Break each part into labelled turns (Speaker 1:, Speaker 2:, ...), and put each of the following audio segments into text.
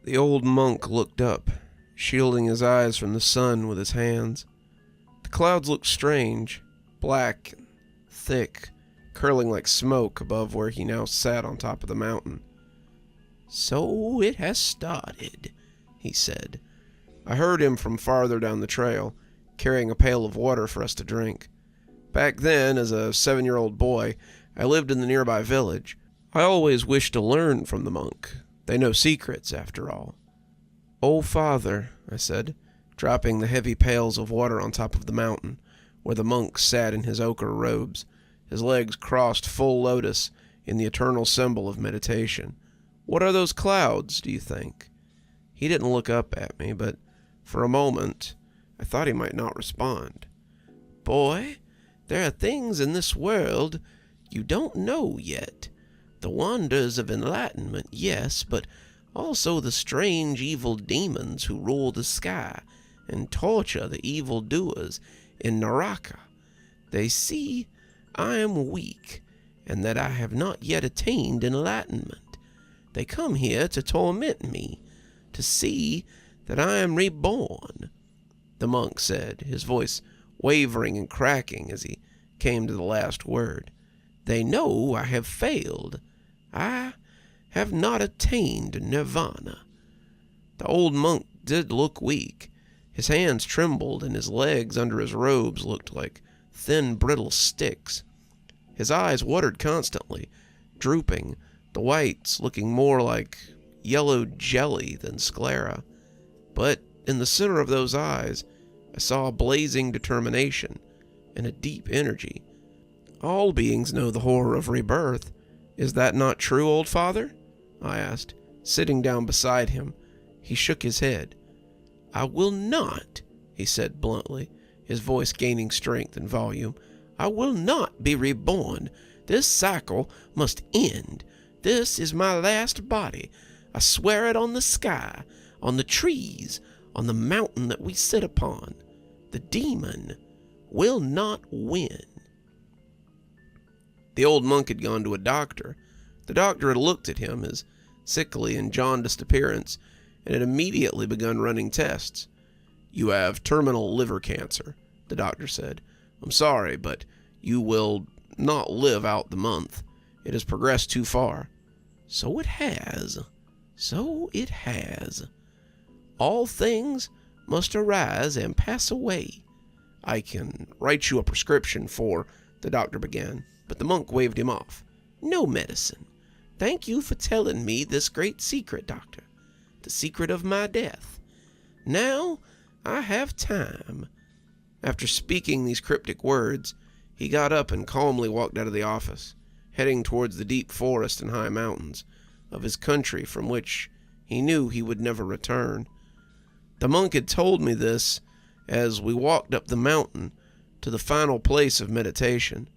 Speaker 1: The old monk looked up, shielding his eyes from the sun with his hands. The clouds looked strange, black and thick, curling like smoke above where he now sat on top of the mountain. "So it has started," he said. I heard him from farther down the trail, carrying a pail of water for us to drink. Back then, as a 7-year-old boy, I lived in the nearby village. I always wished to learn from the monk. They know secrets, after all. "Oh, Father," I said, dropping the heavy pails of water on top of the mountain, where the monk sat in his ochre robes, his legs crossed full lotus in the eternal symbol of meditation. "What are those clouds, do you think?" He didn't look up at me, but for a moment I thought he might not respond. "Boy, there are things in this world you don't know yet. The wonders of enlightenment, yes, but also the strange evil demons who rule the sky and torture the evildoers in Naraka. They see I am weak, and that I have not yet attained enlightenment. They come here to torment me, to see that I am reborn," the monk said, his voice wavering and cracking as he came to the last word. "They know I have failed. I have not attained nirvana." The old monk did look weak. His hands trembled, and his legs under his robes looked like thin, brittle sticks. His eyes watered constantly, drooping, the whites looking more like yellow jelly than sclera. But in the center of those eyes, I saw a blazing determination and a deep energy. "All beings know the horror of rebirth. Is that not true, old father?" I asked, sitting down beside him. He shook his head. "I will not," he said bluntly, his voice gaining strength and volume. "I will not be reborn. This cycle must end. This is my last body. I swear it on the sky, on the trees, on the mountain that we sit upon. The demon will not win." The old monk had gone to a doctor. The doctor had looked at him, his sickly and jaundiced appearance, and had immediately begun running tests. "You have terminal liver cancer," the doctor said. "I'm sorry, but you will not live out the month. It has progressed too far." "So it has. So it has. All things must arise and pass away." "I can write you a prescription for," the doctor began, but the monk waved him off. "No medicine. Thank you for telling me this great secret, doctor. The secret of my death. Now I have time." After speaking these cryptic words, he got up and calmly walked out of the office, heading towards the deep forest and high mountains of his country from which he knew he would never return. The monk had told me this as we walked up the mountain to the final place of meditation.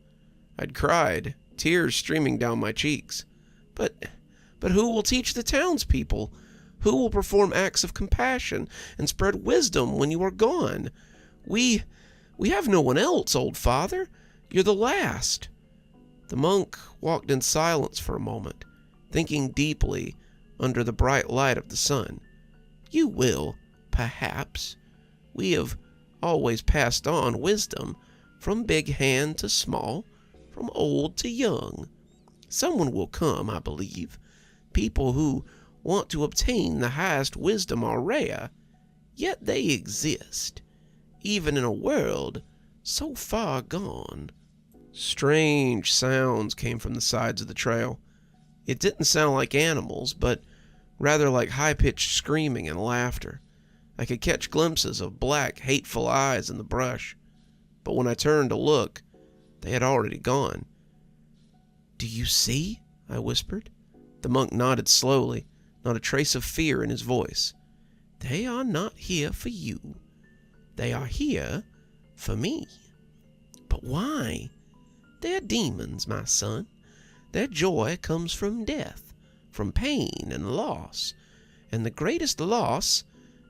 Speaker 1: I'd cried, tears streaming down my cheeks. But who will teach the townspeople? Who will perform acts of compassion and spread wisdom when you are gone? We have no one else, old father. You're the last." The monk walked in silence for a moment, thinking deeply under the bright light of the sun. "You will, perhaps. We have always passed on wisdom from big hand to small, from old to young. Someone will come, I believe. People who want to obtain the highest wisdom are rare, yet they exist, even in a world so far gone." Strange sounds came from the sides of the trail. It didn't sound like animals, but rather like high-pitched screaming and laughter. I could catch glimpses of black, hateful eyes in the brush, but when I turned to look, they had already gone. "Do you see?" I whispered. The monk nodded slowly, not a trace of fear in his voice. "They are not here for you. They are here for me." "But why?" "They're demons, my son. Their joy comes from death, from pain and loss. And the greatest loss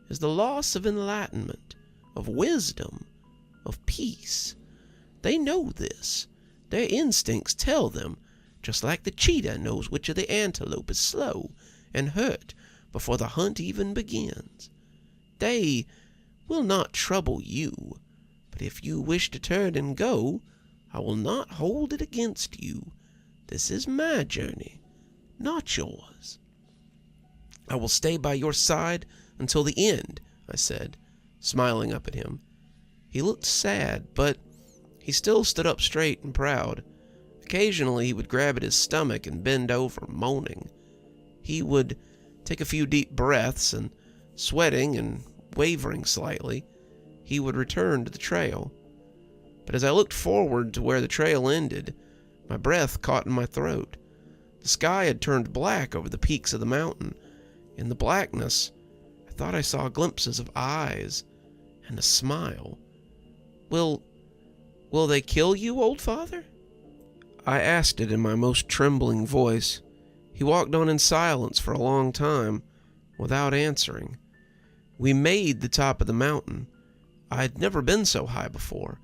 Speaker 1: is the loss of enlightenment, of wisdom, of peace. They know this. Their instincts tell them, just like the cheetah knows which of the antelope is slow and hurt before the hunt even begins. They will not trouble you, but if you wish to turn and go, I will not hold it against you. This is my journey, not yours. I will stay by your side until the end, I said, smiling up at him. He looked sad, but he still stood up straight and proud. Occasionally he would grab at his stomach and bend over, moaning. He would take a few deep breaths, and sweating and wavering slightly, he would return to the trail. But as I looked forward to where the trail ended, my breath caught in my throat. The sky had turned black over the peaks of the mountain. In the blackness, I thought I saw glimpses of eyes and a smile. Will they kill you, old father? I asked it in my most trembling voice. He walked on in silence for a long time, without answering. We made the top of the mountain. I had never been so high before,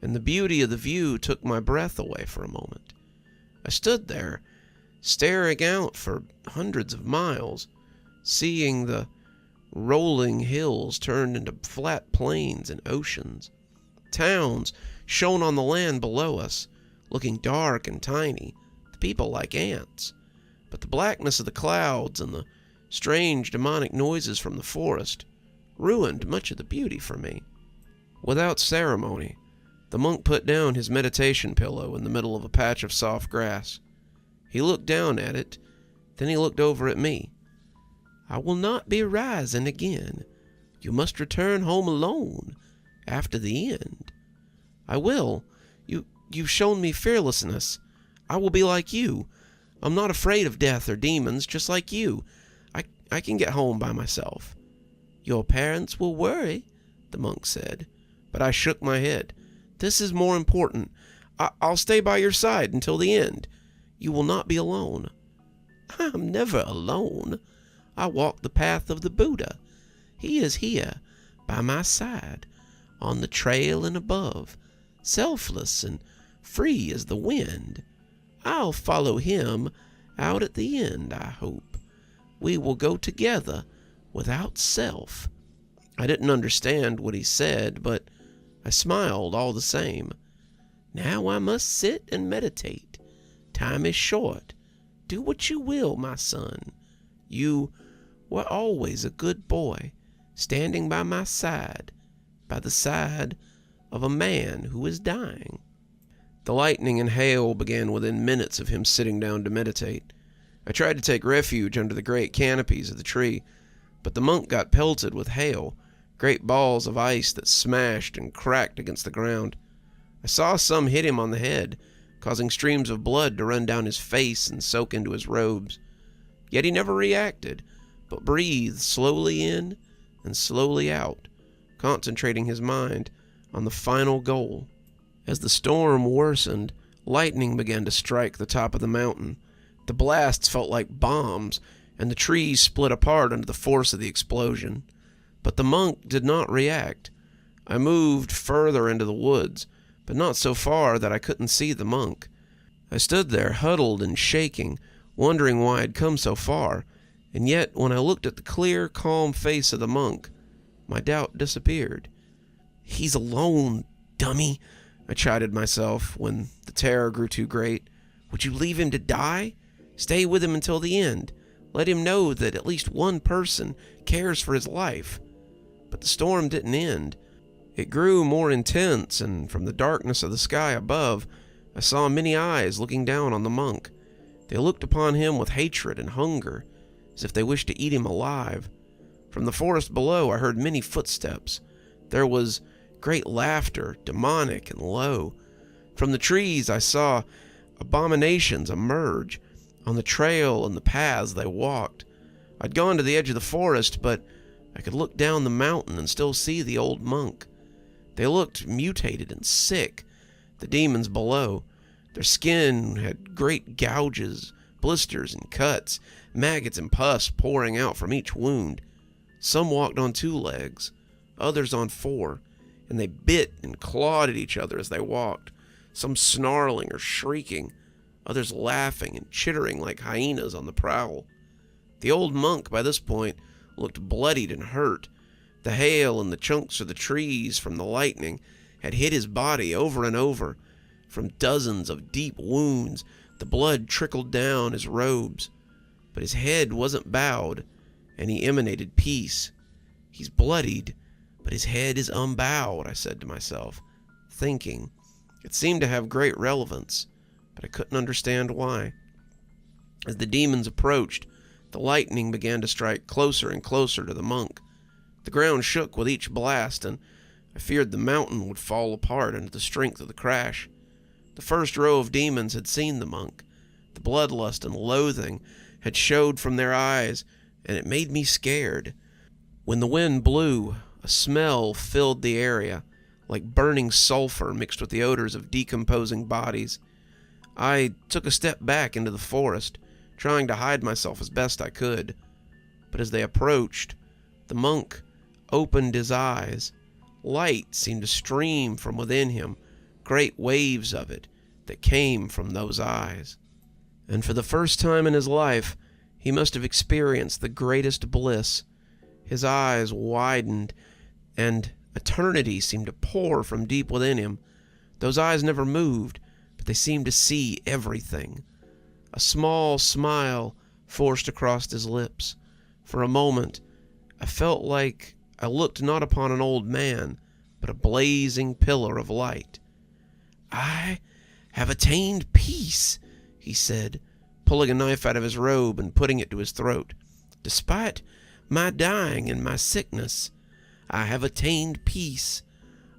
Speaker 1: and the beauty of the view took my breath away for a moment. I stood there, staring out for hundreds of miles, seeing the rolling hills turned into flat plains and oceans. Towns shone on the land below us, looking dark and tiny, the people like ants. But the blackness of the clouds and the strange demonic noises from the forest ruined much of the beauty for me. Without ceremony, the monk put down his meditation pillow in the middle of a patch of soft grass. He looked down at it, then he looked over at me. I will not be rising again. You must return home alone after the end. I will. You've shown me fearlessness. I will be like you. I'm not afraid of death or demons, just like you. I can get home by myself. Your parents will worry, the monk said, but I shook my head. This is more important. I'll stay by your side until the end. You will not be alone. I'm never alone. I walk the path of the Buddha. He is here, by my side, on the trail and above, selfless and free as the wind. I'll follow him out at the end, I hope. We will go together without self. I didn't understand what he said, but I smiled all the same. Now I must sit and meditate. Time is short. Do what you will, my son. You were always a good boy, standing by my side, by the side of a man who is dying. The lightning and hail began within minutes of him sitting down to meditate. I tried to take refuge under the great canopies of the tree, but the monk got pelted with hail, great balls of ice that smashed and cracked against the ground. I saw some hit him on the head, causing streams of blood to run down his face and soak into his robes. Yet he never reacted, but breathed slowly in and slowly out, concentrating his mind on the final goal. As the storm worsened, lightning began to strike the top of the mountain. The blasts felt like bombs, and the trees split apart under the force of the explosion. But the monk did not react. I moved further into the woods, but not so far that I couldn't see the monk. I stood there, huddled and shaking, wondering why I'd come so far, and yet when I looked at the clear, calm face of the monk, my doubt disappeared. He's alone, dummy, I chided myself when the terror grew too great. Would you leave him to die? Stay with him until the end. Let him know that at least one person cares for his life. But the storm didn't end. It grew more intense, and from the darkness of the sky above, I saw many eyes looking down on the monk. They looked upon him with hatred and hunger, as if they wished to eat him alive. From the forest below, I heard many footsteps. There was great laughter, demonic and low. From the trees, I saw abominations emerge. On the trail and the paths they walked. I'd gone to the edge of the forest, but I could look down the mountain and still see the old monk. They looked mutated and sick, the demons below. Their skin had great gouges, blisters and cuts, maggots and pus pouring out from each wound. Some walked on 2 legs, others on 4, and they bit and clawed at each other as they walked, some snarling or shrieking, others laughing and chittering like hyenas on the prowl. The old monk by this point looked bloodied and hurt. The hail and the chunks of the trees from the lightning had hit his body over and over. From dozens of deep wounds, the blood trickled down his robes. But his head wasn't bowed, and he emanated peace. He's bloodied, but his head is unbowed, I said to myself, thinking. It seemed to have great relevance, but I couldn't understand why. As the demons approached, the lightning began to strike closer and closer to the monk. The ground shook with each blast, and I feared the mountain would fall apart under the strength of the crash. The first row of demons had seen the monk. The bloodlust and loathing had showed from their eyes, and it made me scared. When the wind blew, a smell filled the area, like burning sulfur mixed with the odors of decomposing bodies. I took a step back into the forest, trying to hide myself as best I could. But as they approached, the monk opened his eyes. Light seemed to stream from within him, great waves of it that came from those eyes. And for the first time in his life, he must have experienced the greatest bliss. His eyes widened, and eternity seemed to pour from deep within him. Those eyes never moved, but they seemed to see everything. A small smile forced across his lips. For a moment, I felt like I looked not upon an old man, but a blazing pillar of light. "I have attained peace," he said, pulling a knife out of his robe and putting it to his throat. "Despite my dying and my sickness, I have attained peace.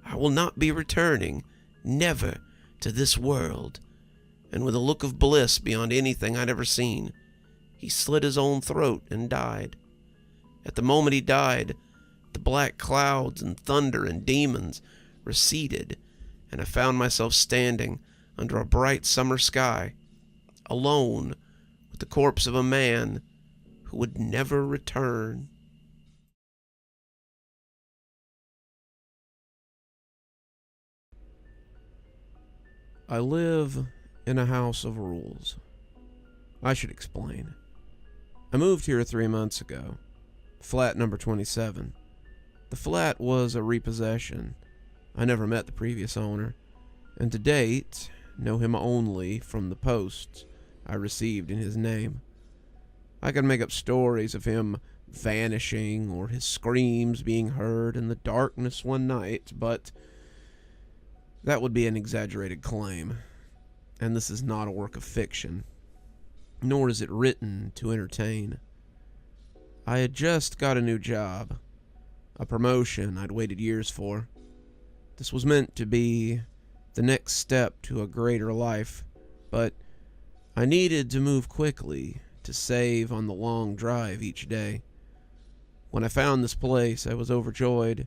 Speaker 1: I will not be returning, never, to this world." And with a look of bliss beyond anything I'd ever seen, he slit his own throat and died. At the moment he died, the black clouds and thunder and demons receded, and I found myself standing under a bright summer sky, alone with the corpse of a man who would never return. I live in a house of rules. I should explain. I moved here 3 months ago, flat number 27. The flat was a repossession. I never met the previous owner, and to date know him only from the posts I received in his name. I could make up stories of him vanishing or his screams being heard in the darkness one night, but that would be an exaggerated claim, and this is not a work of fiction, nor is it written to entertain. I had just got a new job, a promotion I'd waited years for. This was meant to be the next step to a greater life, but I needed to move quickly to save on the long drive each day. When I found this place, I was overjoyed.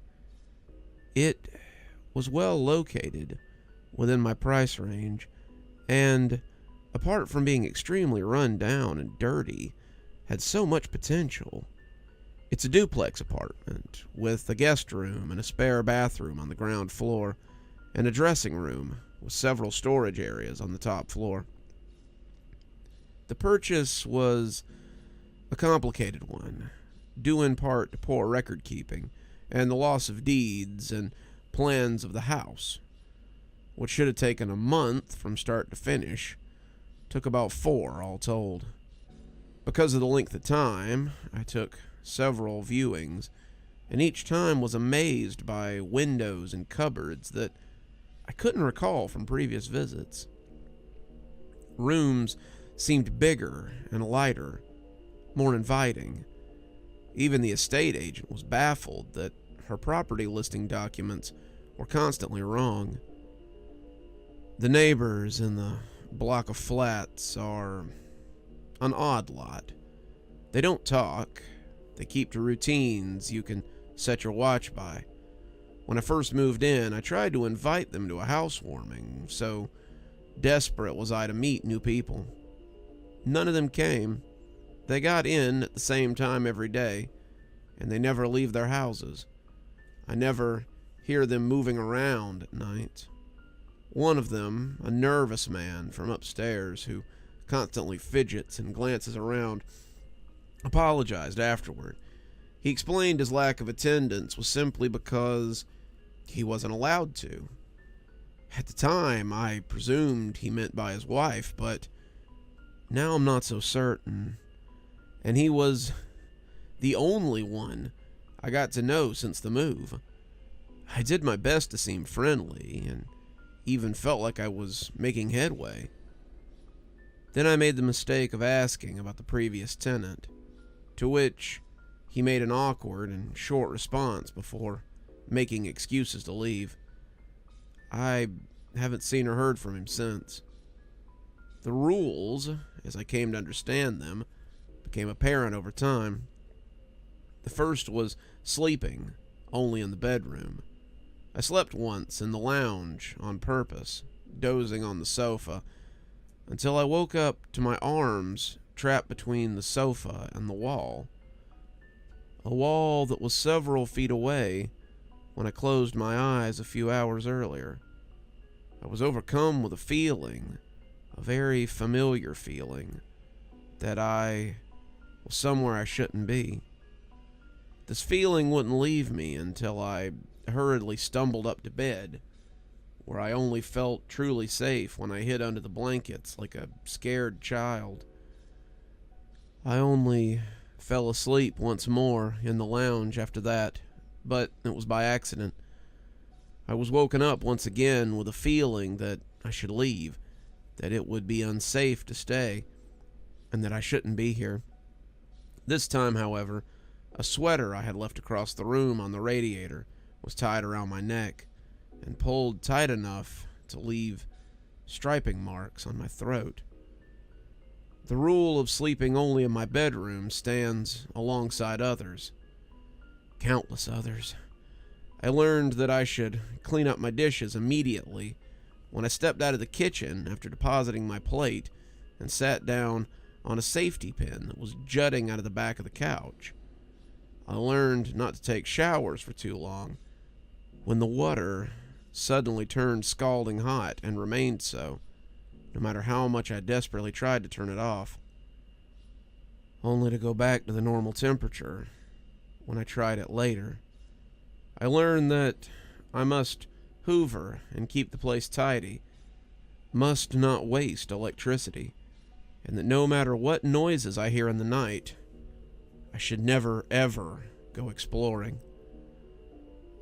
Speaker 1: It was well located within my price range, and apart from being extremely run down and dirty, had so much potential. It's a duplex apartment with a guest room and a spare bathroom on the ground floor, and a dressing room with several storage areas on the top floor. The purchase was a complicated one, due in part to poor record keeping and the loss of deeds and plans of the house. What should have taken a month from start to finish took about 4 all told. Because of the length of time, I took several viewings, and each time was amazed by windows and cupboards that I couldn't recall from previous visits. Rooms seemed bigger and lighter, more inviting. Even the estate agent was baffled that her property listing documents were constantly wrong. The neighbors in the block of flats are an odd lot. They don't talk. They keep to routines you can set your watch by. When I first moved in, I tried to invite them to a housewarming, so desperate was I to meet new people. None of them came. They got in at the same time every day, and they never leave their houses. I never hear them moving around at night. One of them, a nervous man from upstairs who constantly fidgets and glances around, apologized afterward. He explained his lack of attendance was simply because he wasn't allowed to. At the time, I presumed he meant by his wife, but now I'm not so certain. And he was the only one I got to know since the move. I did my best to seem friendly, and even felt like I was making headway. Then I made the mistake of asking about the previous tenant, to which he made an awkward and short response before making excuses to leave. I haven't seen or heard from him since. The rules, as I came to understand them, became apparent over time. The first was sleeping only in the bedroom. I slept once in the lounge on purpose, dozing on the sofa, until I woke up to my arms trapped between the sofa and the wall. A wall that was several feet away when I closed my eyes a few hours earlier. I was overcome with a feeling, a very familiar feeling, that I was somewhere I shouldn't be. This feeling wouldn't leave me until I hurriedly stumbled up to bed, where I only felt truly safe when I hid under the blankets like a scared child. I only fell asleep once more in the lounge after that, but it was by accident. I was woken up once again with a feeling that I should leave, that it would be unsafe to stay, and that I shouldn't be here. This time, however, a sweater I had left across the room on the radiator was tied around my neck and pulled tight enough to leave striping marks on my throat. The rule of sleeping only in my bedroom stands alongside others, countless others. I learned that I should clean up my dishes immediately when I stepped out of the kitchen after depositing my plate and sat down on a safety pin that was jutting out of the back of the couch. I learned not to take showers for too long when the water suddenly turned scalding hot and remained so, no matter how much I desperately tried to turn it off, only to go back to the normal temperature when I tried it later. I learned that I must hoover and keep the place tidy, must not waste electricity, and that no matter what noises I hear in the night, I should never, ever go exploring.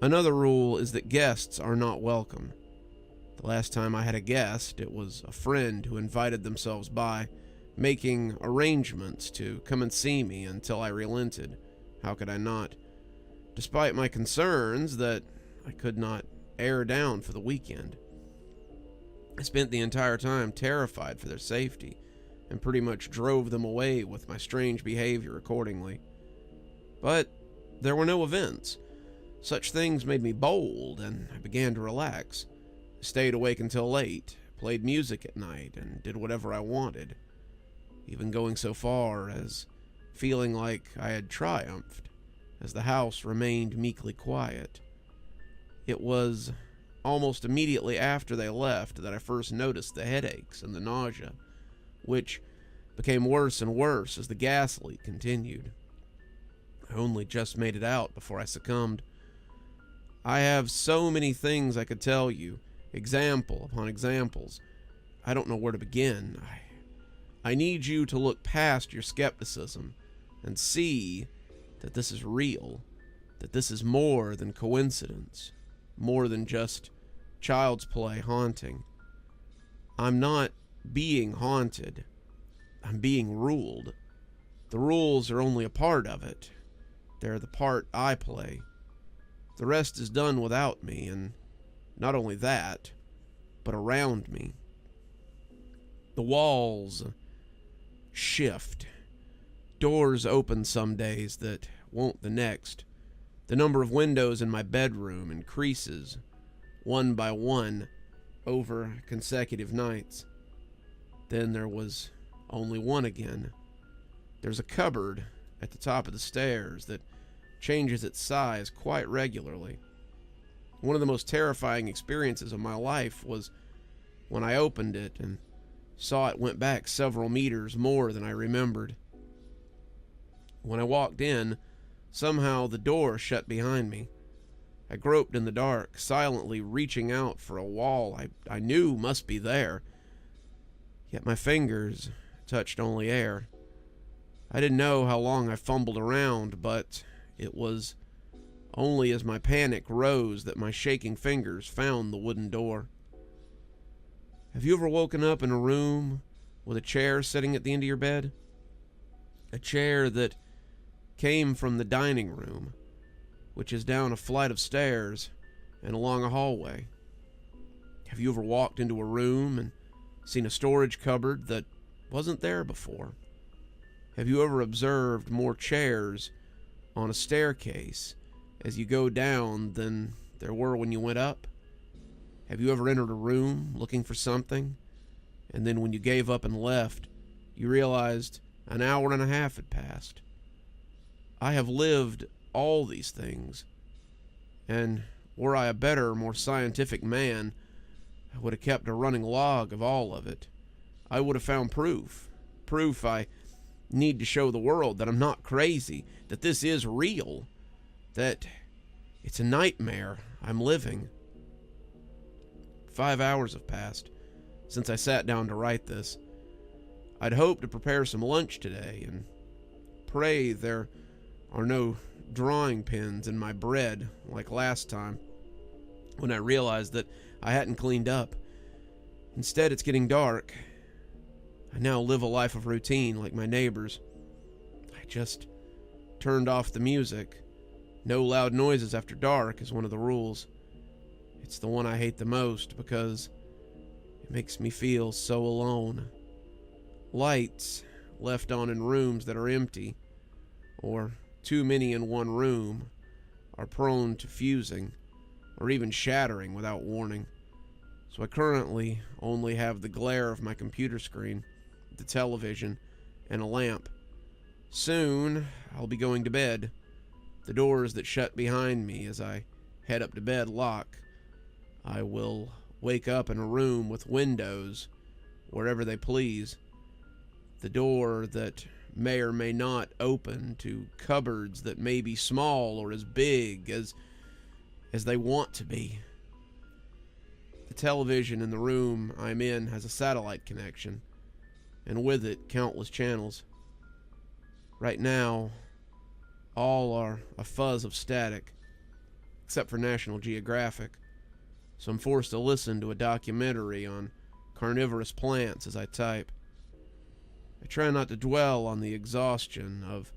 Speaker 1: Another rule is that guests are not welcome. The last time I had a guest, it was a friend who invited themselves by, making arrangements to come and see me until I relented. How could I not? Despite my concerns that I could not air down for the weekend. I spent the entire time terrified for their safety, and pretty much drove them away with my strange behavior accordingly. But there were no events. Such things made me bold, and I began to relax. I stayed awake until late, played music at night, and did whatever I wanted, even going so far as feeling like I had triumphed, as the house remained meekly quiet. It was almost immediately after they left that I first noticed the headaches and the nausea, which became worse and worse as the gas leak continued. I only just made it out before I succumbed. I have so many things I could tell you, example upon examples. I don't know where to begin. I need you to look past your skepticism and see that this is real, that this is more than coincidence, more than just child's play haunting. I'm not being haunted. I'm being ruled. The rules are only a part of it. They're the part I play. The rest is done without me, and not only that, but around me. The walls shift. Doors open some days that won't the next. The number of windows in my bedroom increases, one by one, over consecutive nights. Then there was only one again. There's a cupboard at the top of the stairs that changes its size quite regularly. One of the most terrifying experiences of my life was when I opened it and saw it went back several meters more than I remembered. When I walked in, somehow the door shut behind me. I groped in the dark, silently reaching out for a wall I knew must be there. Yet my fingers touched only air. I didn't know how long I fumbled around, but it was only as my panic rose that my shaking fingers found the wooden door. Have you ever woken up in a room with a chair sitting at the end of your bed? A chair that came from the dining room, which is down a flight of stairs and along a hallway. Have you ever walked into a room and seen a storage cupboard that wasn't there before? Have you ever observed more chairs on a staircase as you go down than there were when you went up? Have you ever entered a room looking for something, and then when you gave up and left, you realized an hour and a half had passed? I have lived all these things, and were I a better, more scientific man, I would have kept a running log of all of it. I would have found proof I need to show the world that I'm not crazy, that this is real, that it's a nightmare I'm living. 5 hours have passed since I sat down to write this. I'd hoped to prepare some lunch today and pray there are no drawing pins in my bread like last time when I realized that I hadn't cleaned up. Instead, it's getting dark. I now live a life of routine like my neighbors. I just turned off the music. No loud noises after dark is one of the rules. It's the one I hate the most because it makes me feel so alone. Lights left on in rooms that are empty, or too many in one room, are prone to fusing, or even shattering without warning. So I currently only have the glare of my computer screen, the television, and a lamp. Soon, I'll be going to bed. The doors that shut behind me as I head up to bed lock. I will wake up in a room with windows wherever they please. The door that may or may not open to cupboards that may be small or as big as they want to be. The television in the room I'm in has a satellite connection, and with it, countless channels. Right now, all are a fuzz of static, except for National Geographic, so I'm forced to listen to a documentary on carnivorous plants as I type. I try not to dwell on the exhaustion of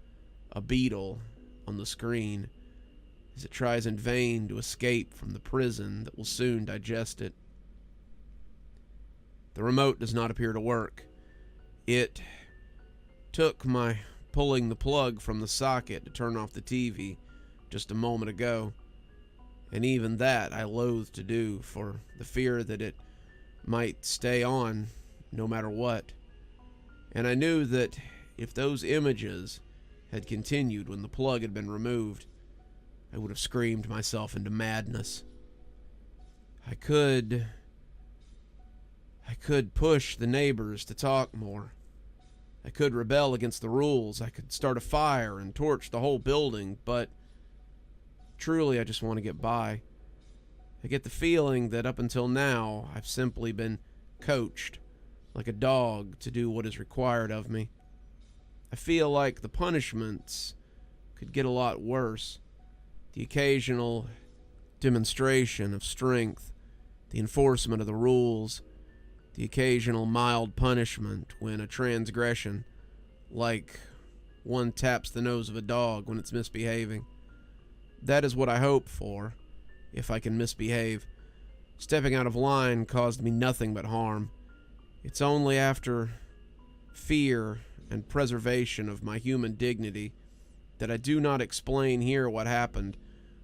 Speaker 1: a beetle on the screen as it tries in vain to escape from the prison that will soon digest it. The remote does not appear to work. It took my pulling the plug from the socket to turn off the TV just a moment ago, and even that I loathe to do for the fear that it might stay on no matter what. And I knew that if those images had continued when the plug had been removed, I would have screamed myself into madness. I could push the neighbors to talk more. I could rebel against the rules. I could start a fire and torch the whole building, but truly I just want to get by. I get the feeling that up until now I've simply been coached like a dog to do what is required of me. I feel like the punishments could get a lot worse. The occasional demonstration of strength, the enforcement of the rules, the occasional mild punishment when a transgression, like one taps the nose of a dog when it's misbehaving. That is what I hope for, if I can misbehave. Stepping out of line caused me nothing but harm. It's only after fear and preservation of my human dignity that I do not explain here what happened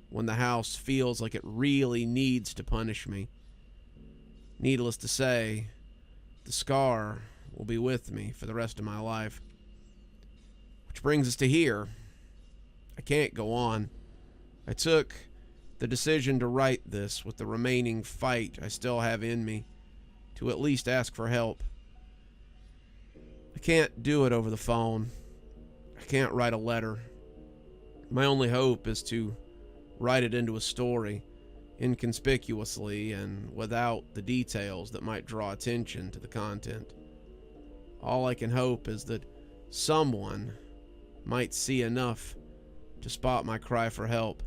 Speaker 1: when the house feels like it really needs to punish me. Needless to say, the scar will be with me for the rest of my life. Which brings us to here. I can't go on. I took the decision to write this with the remaining fight I still have in me, to at least ask for help. I can't do it over the phone. I can't write a letter. My only hope is to write it into a story, inconspicuously and without the details that might draw attention to the content. All I can hope is that someone might see enough to spot my cry for help,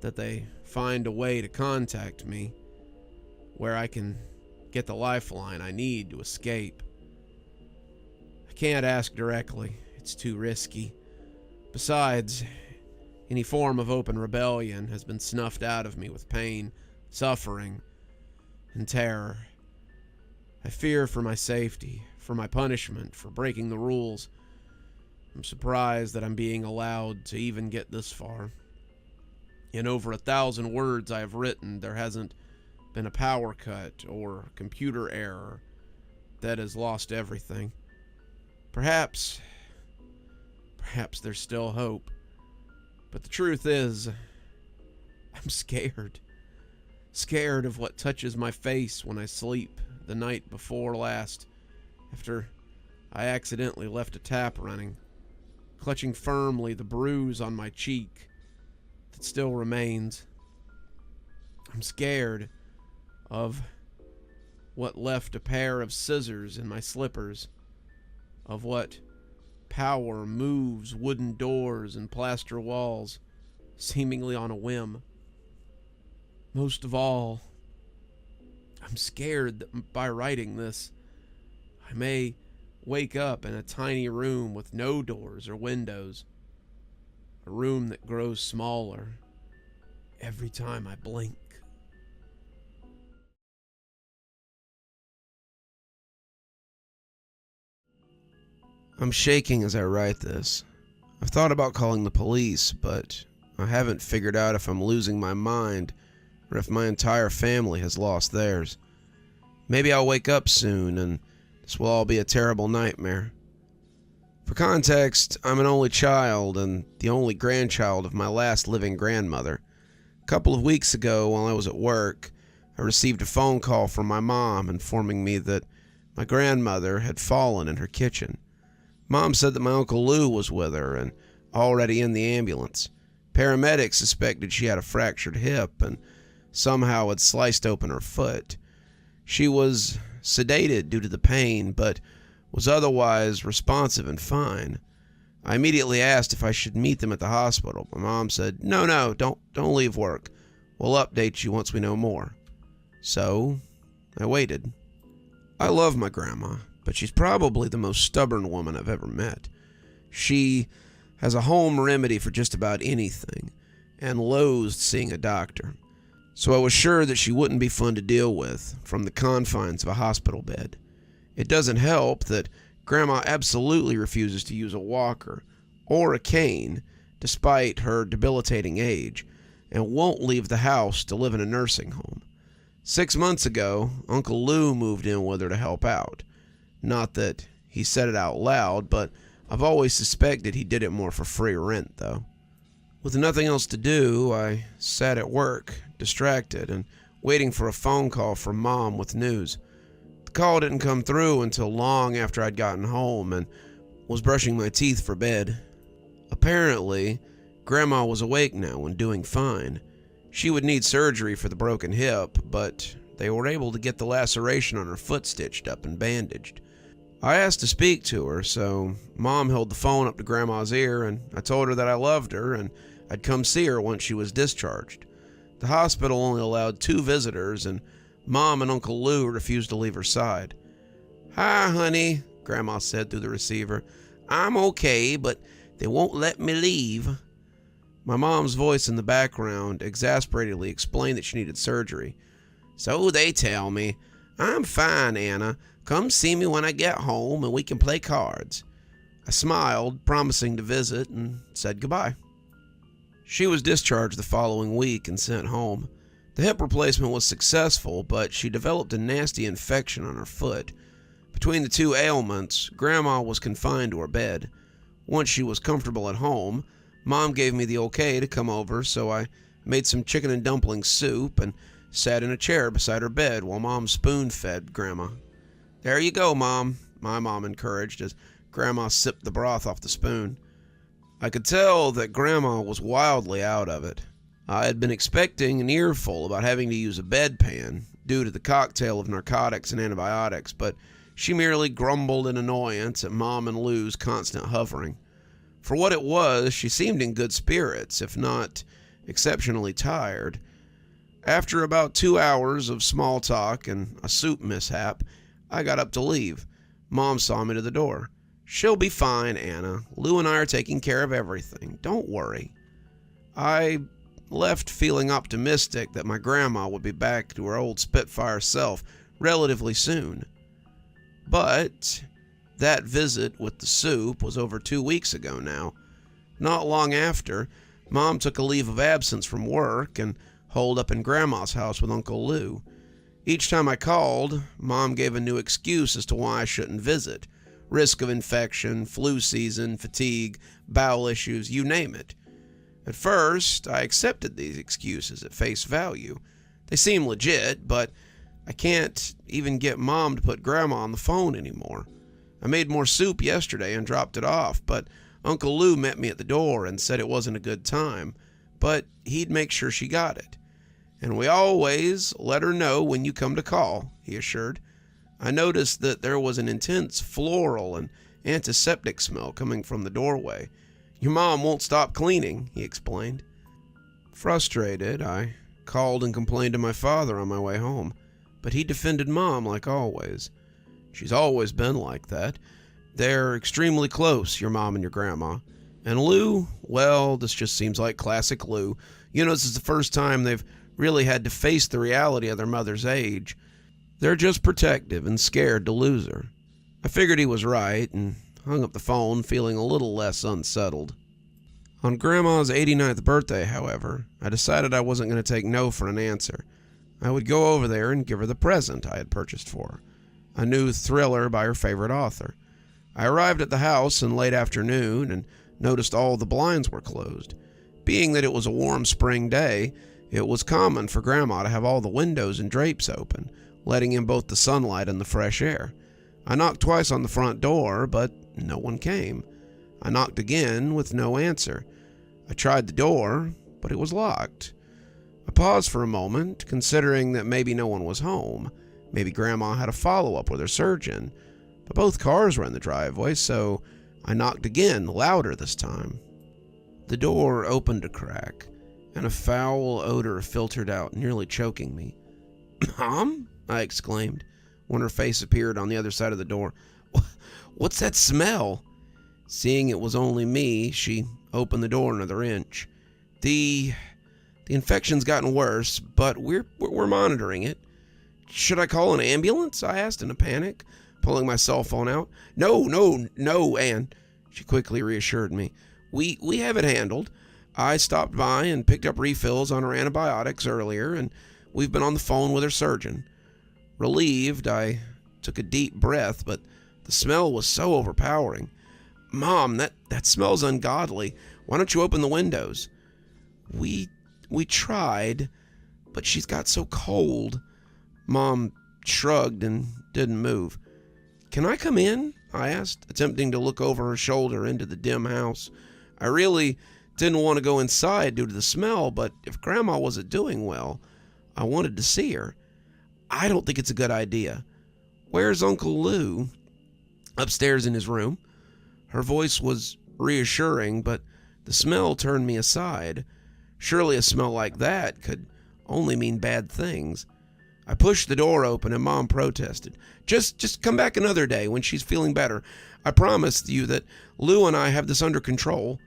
Speaker 1: that they find a way to contact me where I can get the lifeline I need to escape. I can't ask directly. It's too risky. Besides, any form of open rebellion has been snuffed out of me with pain, suffering, and terror. I fear for my safety, for my punishment, for breaking the rules. I'm surprised that I'm being allowed to even get this far. In over 1,000 words I have written, there hasn't been a power cut or computer error that has lost everything. Perhaps there's still hope. But the truth is, I'm scared. Scared of what touches my face when I sleep the night before last, after I accidentally left a tap running, clutching firmly the bruise on my cheek that still remains. I'm scared of what left a pair of scissors in my slippers, of what power moves wooden doors and plaster walls, seemingly on a whim. Most of all, I'm scared that by writing this, I may wake up in a tiny room with no doors or windows, a room that grows smaller every time I blink. I'm shaking as I write this. I've thought about calling the police, but I haven't figured out if I'm losing my mind or if my entire family has lost theirs. Maybe I'll wake up soon and this will all be a terrible nightmare. For context, I'm an only child and the only grandchild of my last living grandmother. A couple of weeks ago, while I was at work, I received a phone call from my mom informing me that my grandmother had fallen in her kitchen. Mom said that my Uncle Lou was with her and already in the ambulance. Paramedics suspected she had a fractured hip and somehow had sliced open her foot. She was sedated due to the pain, but was otherwise responsive and fine. I immediately asked if I should meet them at the hospital. My mom said, No, don't leave work. We'll update you once we know more. So, I waited. I love my grandma, but she's probably the most stubborn woman I've ever met. She has a home remedy for just about anything, and loathed seeing a doctor. So I was sure that she wouldn't be fun to deal with from the confines of a hospital bed. It doesn't help that Grandma absolutely refuses to use a walker or a cane, despite her debilitating age, and won't leave the house to live in a nursing home. 6 months ago, Uncle Lou moved in with her to help out. Not that he said it out loud, but I've always suspected he did it more for free rent, though. With nothing else to do, I sat at work, distracted, and waiting for a phone call from Mom with news. The call didn't come through until long after I'd gotten home and was brushing my teeth for bed. Apparently, Grandma was awake now and doing fine. She would need surgery for the broken hip, but they were able to get the laceration on her foot stitched up and bandaged. I asked to speak to her, so Mom held the phone up to Grandma's ear, and I told her that I loved her and I'd come see her once she was discharged. The hospital only allowed 2 visitors, and Mom and Uncle Lou refused to leave her side. "Hi, honey," Grandma said through the receiver. "I'm okay, but they won't let me leave." My mom's voice in the background exasperatedly explained that she needed surgery. "So they tell me. I'm fine, Anna. Come see me when I get home and we can play cards." I smiled, promising to visit, and said goodbye. She was discharged the following week and sent home. The hip replacement was successful, but she developed a nasty infection on her foot. Between the 2 ailments, Grandma was confined to her bed. Once she was comfortable at home, Mom gave me the okay to come over, so I made some chicken and dumpling soup and sat in a chair beside her bed while Mom spoon-fed Grandma. "There you go, Mom," my mom encouraged as Grandma sipped the broth off the spoon. I could tell that Grandma was wildly out of it. I had been expecting an earful about having to use a bedpan due to the cocktail of narcotics and antibiotics, but she merely grumbled in annoyance at Mom and Lou's constant hovering. For what it was, she seemed in good spirits, if not exceptionally tired. After about 2 hours of small talk and a soup mishap, I got up to leave. Mom saw me to the door. "She'll be fine, Anna. Lou and I are taking care of everything. Don't worry." I left feeling optimistic that my grandma would be back to her old Spitfire self relatively soon. But that visit with the soup was over 2 weeks ago now. Not long after, Mom took a leave of absence from work and holed up in Grandma's house with Uncle Lou. Each time I called, Mom gave a new excuse as to why I shouldn't visit. Risk of infection, flu season, fatigue, bowel issues, you name it. At first, I accepted these excuses at face value. They seem legit, but I can't even get Mom to put Grandma on the phone anymore. I made more soup yesterday and dropped it off, but Uncle Lou met me at the door and said it wasn't a good time, but he'd make sure she got it. "And we always let her know when you come to call," he assured. I noticed that there was an intense floral and antiseptic smell coming from the doorway. "Your mom won't stop cleaning," he explained. Frustrated, I called and complained to my father on my way home, but he defended Mom like always. She's always been like that. They're extremely close, your mom and your grandma. And Lou, well, this just seems like classic Lou. You know, this is the first time they've really had to face the reality of their mother's age. They're just protective and scared to lose her. I figured he was right and hung up the phone, feeling a little less unsettled. On Grandma's 89th birthday, however, I decided I wasn't going to take no for an answer. I would go over there and give her the present I had purchased for her, a new thriller by her favorite author. I arrived at the house in late afternoon and noticed all the blinds were closed. Being that it was a warm spring day, it was common for Grandma to have all the windows and drapes open, letting in both the sunlight and the fresh air. I knocked twice on the front door, but no one came. I knocked again with no answer. I tried the door, but it was locked. I paused for a moment, considering that maybe no one was home. Maybe Grandma had a follow-up with her surgeon. But both cars were in the driveway, so I knocked again, louder this time. The door opened a crack, and a foul odor filtered out, nearly choking me. "Mom?" I exclaimed, when her face appeared on the other side of the door. "What's that smell?" Seeing it was only me, she opened the door another inch. The infection's gotten worse, but we're monitoring it." "Should I call an ambulance?" I asked in a panic, pulling my cell phone out. No, Ann," she quickly reassured me. We have it handled. I stopped by and picked up refills on her antibiotics earlier, and we've been on the phone with her surgeon." Relieved, I took a deep breath, but the smell was so overpowering. "Mom, that smells ungodly. Why don't you open the windows?" We tried, but she's got so cold." Mom shrugged and didn't move. "Can I come in?" I asked, attempting to look over her shoulder into the dim house. I really didn't want to go inside due to the smell, but if Grandma wasn't doing well, I wanted to see her. "I don't think it's a good idea." "Where's Uncle Lou?" "Upstairs in his room." Her voice was reassuring, but the smell turned me aside. Surely a smell like that could only mean bad things. I pushed the door open and Mom protested. Just come back another day when she's feeling better. I promised you that Lou and I have this under control."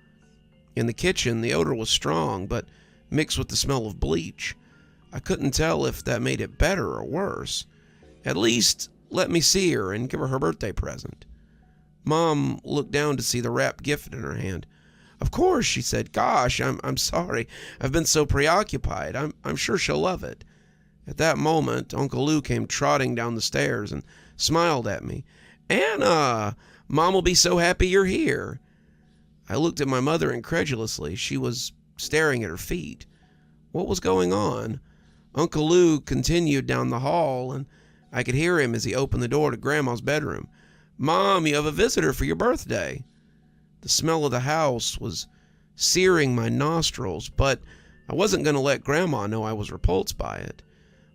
Speaker 1: In the kitchen, the odor was strong, but mixed with the smell of bleach. I couldn't tell if that made it better or worse. "At least let me see her and give her birthday present." Mom looked down to see the wrapped gift in her hand. "Of course," she said. "Gosh, I'm sorry. I've been so preoccupied. I'm sure she'll love it." At that moment, Uncle Lou came trotting down the stairs and smiled at me. "Anna, Mom will be so happy you're here." I looked at my mother incredulously. She was staring at her feet. What was going on? Uncle Lou continued down the hall, and I could hear him as he opened the door to Grandma's bedroom. "Mom, you have a visitor for your birthday." The smell of the house was searing my nostrils, but I wasn't going to let Grandma know I was repulsed by it.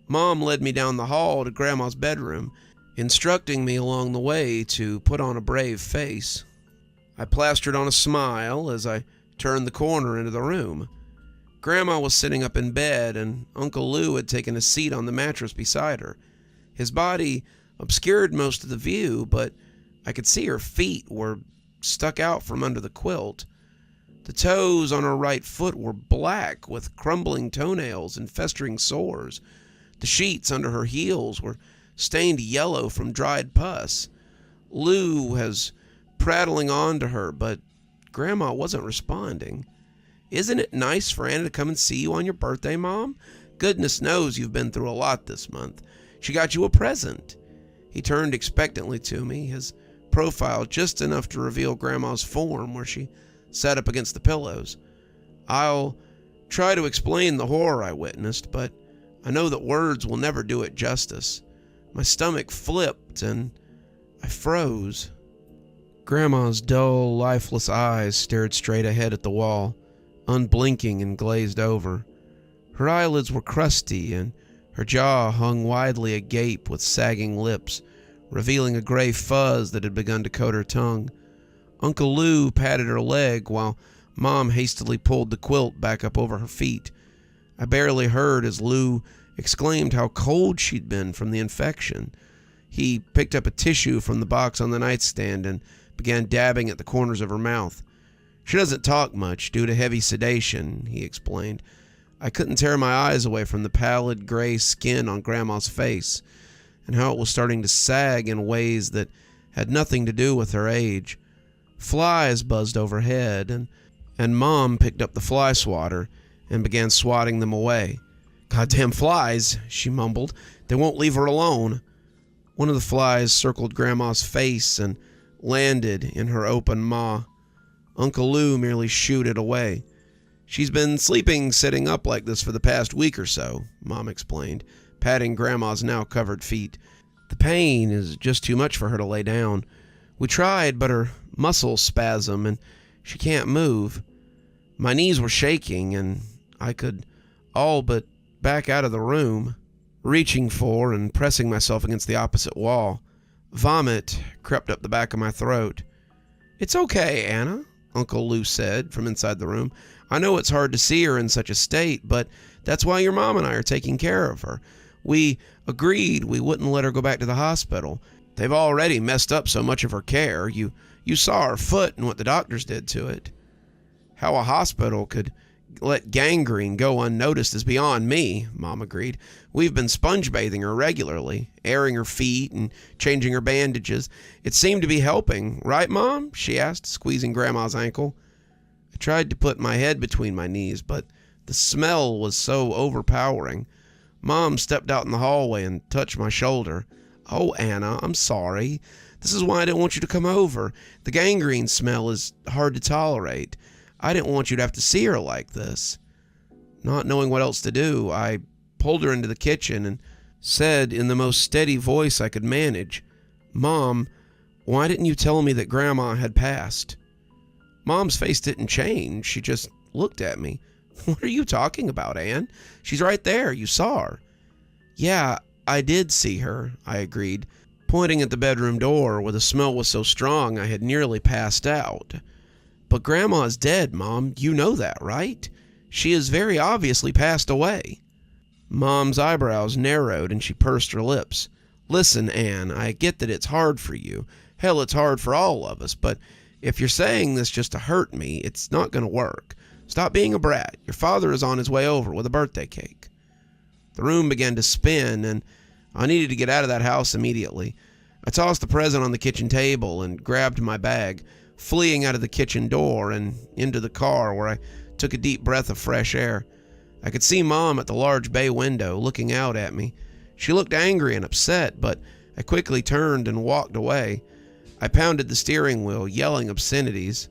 Speaker 1: Mom led me down the hall to Grandma's bedroom, instructing me along the way to put on a brave face. I plastered on a smile as I turned the corner into the room. Grandma was sitting up in bed, and Uncle Lou had taken a seat on the mattress beside her. His body obscured most of the view, but I could see her feet were stuck out from under the quilt. The toes on her right foot were black with crumbling toenails and festering sores. The sheets under her heels were stained yellow from dried pus. Lou was prattling on to her, but Grandma wasn't responding. "Isn't it nice for Anna to come and see you on your birthday, Mom? Goodness knows you've been through a lot this month. She got you a present." He turned expectantly to me, his profile just enough to reveal Grandma's form where she sat up against the pillows. I'll try to explain the horror I witnessed, but I know that words will never do it justice. My stomach flipped and I froze. Grandma's dull, lifeless eyes stared straight ahead at the wall, unblinking and glazed over. Her eyelids were crusty and her jaw hung widely agape with sagging lips, revealing a gray fuzz that had begun to coat her tongue. Uncle Lou patted her leg while Mom hastily pulled the quilt back up over her feet. I barely heard as Lou exclaimed how cold she'd been from the infection. He picked up a tissue from the box on the nightstand and began dabbing at the corners of her mouth. "She doesn't talk much due to heavy sedation," he explained. I couldn't tear my eyes away from the pallid gray skin on Grandma's face and how it was starting to sag in ways that had nothing to do with her age. Flies buzzed overhead, and Mom picked up the fly swatter and began swatting them away. "Goddamn flies," she mumbled. "They won't leave her alone." One of the flies circled Grandma's face and landed in her open maw. Uncle Lou merely shooed it away. "She's been sleeping sitting up like this for the past week or so," Mom explained, patting Grandma's now covered feet. "The pain is just too much for her to lay down. We tried, but her muscles spasm and she can't move." My knees were shaking and I could all but back out of the room, reaching for and pressing myself against the opposite wall. Vomit crept up the back of my throat. "It's okay, Anna," Uncle Lou said from inside the room. "I know it's hard to see her in such a state, but that's why your mom and I are taking care of her. We agreed we wouldn't let her go back to the hospital. They've already messed up so much of her care. You saw her foot and what the doctors did to it." "How a hospital could let gangrene go unnoticed is beyond me," Mom agreed. "We've been sponge bathing her regularly, airing her feet and changing her bandages. It seemed to be helping, right, Mom?" she asked, squeezing Grandma's ankle. I tried to put my head between my knees, but the smell was so overpowering. Mom stepped out in the hallway and touched my shoulder. "Oh, Anna, I'm sorry. This is why I didn't want you to come over. The gangrene smell is hard to tolerate. I didn't want you to have to see her like this." Not knowing what else to do, I pulled her into the kitchen and said in the most steady voice I could manage, "Mom, why didn't you tell me that Grandma had passed?" Mom's face didn't change. She just looked at me. "What are you talking about, Ann? She's right there. You saw her." "Yeah, I did see her," I agreed, pointing at the bedroom door where the smell was so strong I had nearly passed out. "But Grandma is dead, Mom. You know that, right? She has very obviously passed away." Mom's eyebrows narrowed and she pursed her lips. "Listen, Ann, I get that it's hard for you. Hell, it's hard for all of us, but if you're saying this just to hurt me, it's not going to work. Stop being a brat. Your father is on his way over with a birthday cake." The room began to spin and I needed to get out of that house immediately. I tossed the present on the kitchen table and grabbed my bag, fleeing out of the kitchen door and into the car where I took a deep breath of fresh air. I could see Mom at the large bay window looking out at me. She looked angry and upset, but I quickly turned and walked away. I pounded the steering wheel, yelling obscenities.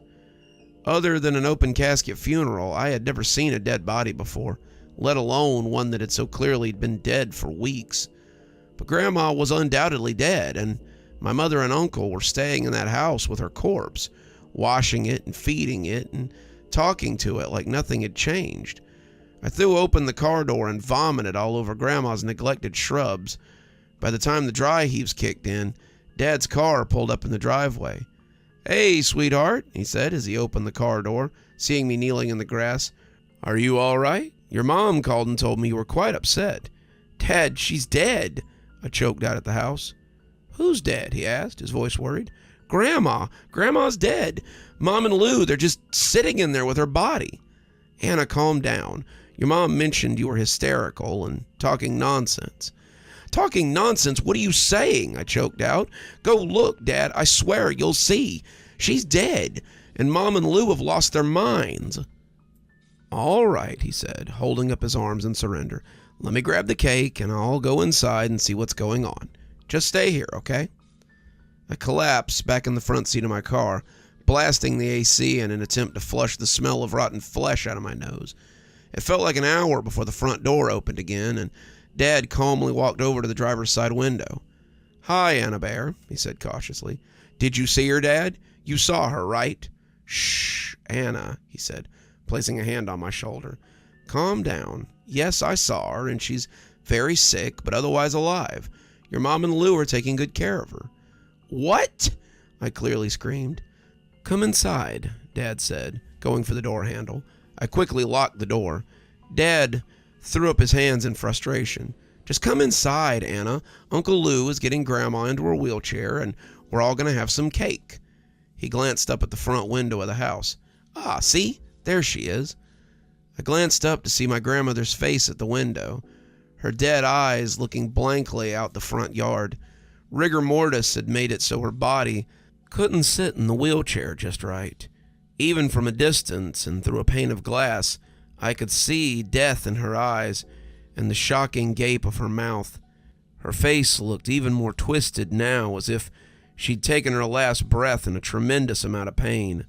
Speaker 1: Other than an open casket funeral, I had never seen a dead body before, let alone one that had so clearly been dead for weeks. But Grandma was undoubtedly dead, and My mother and uncle were staying in that house with her corpse, washing it and feeding it and talking to it like nothing had changed. I threw open the car door and vomited all over Grandma's neglected shrubs. By the time the dry heaves kicked in, Dad's car pulled up in the driveway. "Hey, sweetheart," he said as he opened the car door, seeing me kneeling in the grass. "Are you all right? Your mom called and told me you were quite upset." "Dad, she's dead," I choked out at the house. "Who's dead?" he asked, his voice worried. "Grandma. Grandma's dead. Mom and Lou, they're just sitting in there with her body." "Anna, calm down. Your mom mentioned you were hysterical and talking nonsense." "Talking nonsense? What are you saying?" I choked out. "Go look, Dad. I swear you'll see. She's dead, and Mom and Lou have lost their minds." "All right," he said, holding up his arms in surrender. "Let me grab the cake, and I'll go inside and see what's going on. Just stay here, okay?" I collapsed back in the front seat of my car, blasting the AC in an attempt to flush the smell of rotten flesh out of my nose. It felt like an hour before the front door opened again, and Dad calmly walked over to the driver's side window. "Hi, Anna Bear," he said cautiously. "Did you see her, Dad? You saw her, right?" "Shh, Anna," he said, placing a hand on my shoulder. "Calm down. Yes, I saw her, and she's very sick, but otherwise alive. Your mom and Lou are taking good care of her." "What?" I clearly screamed. "Come inside," Dad said, going for the door handle. I quickly locked the door. Dad threw up his hands in frustration. "Just come inside, Anna. Uncle Lou is getting Grandma into her wheelchair, and we're all going to have some cake." He glanced up at the front window of the house. "Ah, see? There she is." I glanced up to see my grandmother's face at the window, her dead eyes looking blankly out the front yard. Rigor mortis had made it so her body couldn't sit in the wheelchair just right. Even from a distance and through a pane of glass, I could see death in her eyes and the shocking gape of her mouth. Her face looked even more twisted now, as if she'd taken her last breath in a tremendous amount of pain.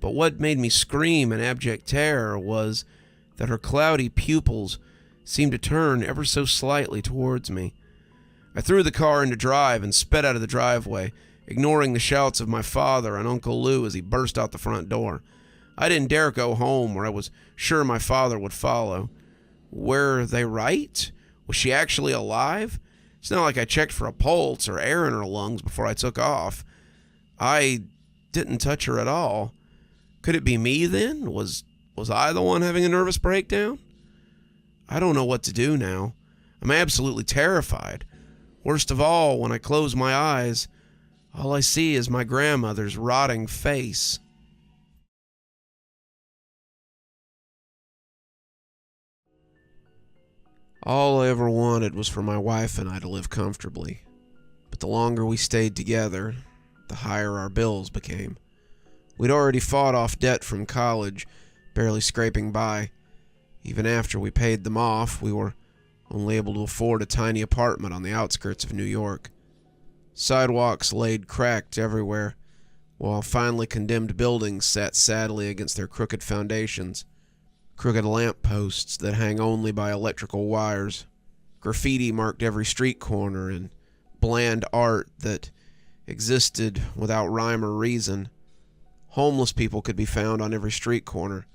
Speaker 1: But what made me scream in abject terror was that her cloudy pupils seemed to turn ever so slightly towards me. I threw the car into drive and sped out of the driveway, ignoring the shouts of my father and Uncle Lou as he burst out the front door. I didn't dare go home, where I was sure my father would follow. Were they right? Was she actually alive? It's not like I checked for a pulse or air in her lungs before I took off. I didn't touch her at all. Could it be me then? Was I the one having a nervous breakdown? I don't know what to do now. I'm absolutely terrified. Worst of all, when I close my eyes, all I see is my grandmother's rotting face. All I ever wanted was for my wife and I to live comfortably. But the longer we stayed together, the higher our bills became. We'd already fought off debt from college, barely scraping by. Even after we paid them off, we were only able to afford a tiny apartment on the outskirts of New York. Sidewalks laid cracked everywhere, while finely condemned buildings sat sadly against their crooked foundations. Crooked lamp posts that hang only by electrical wires. Graffiti marked every street corner, and bland art that existed without rhyme or reason. Homeless people could be found on every street corner,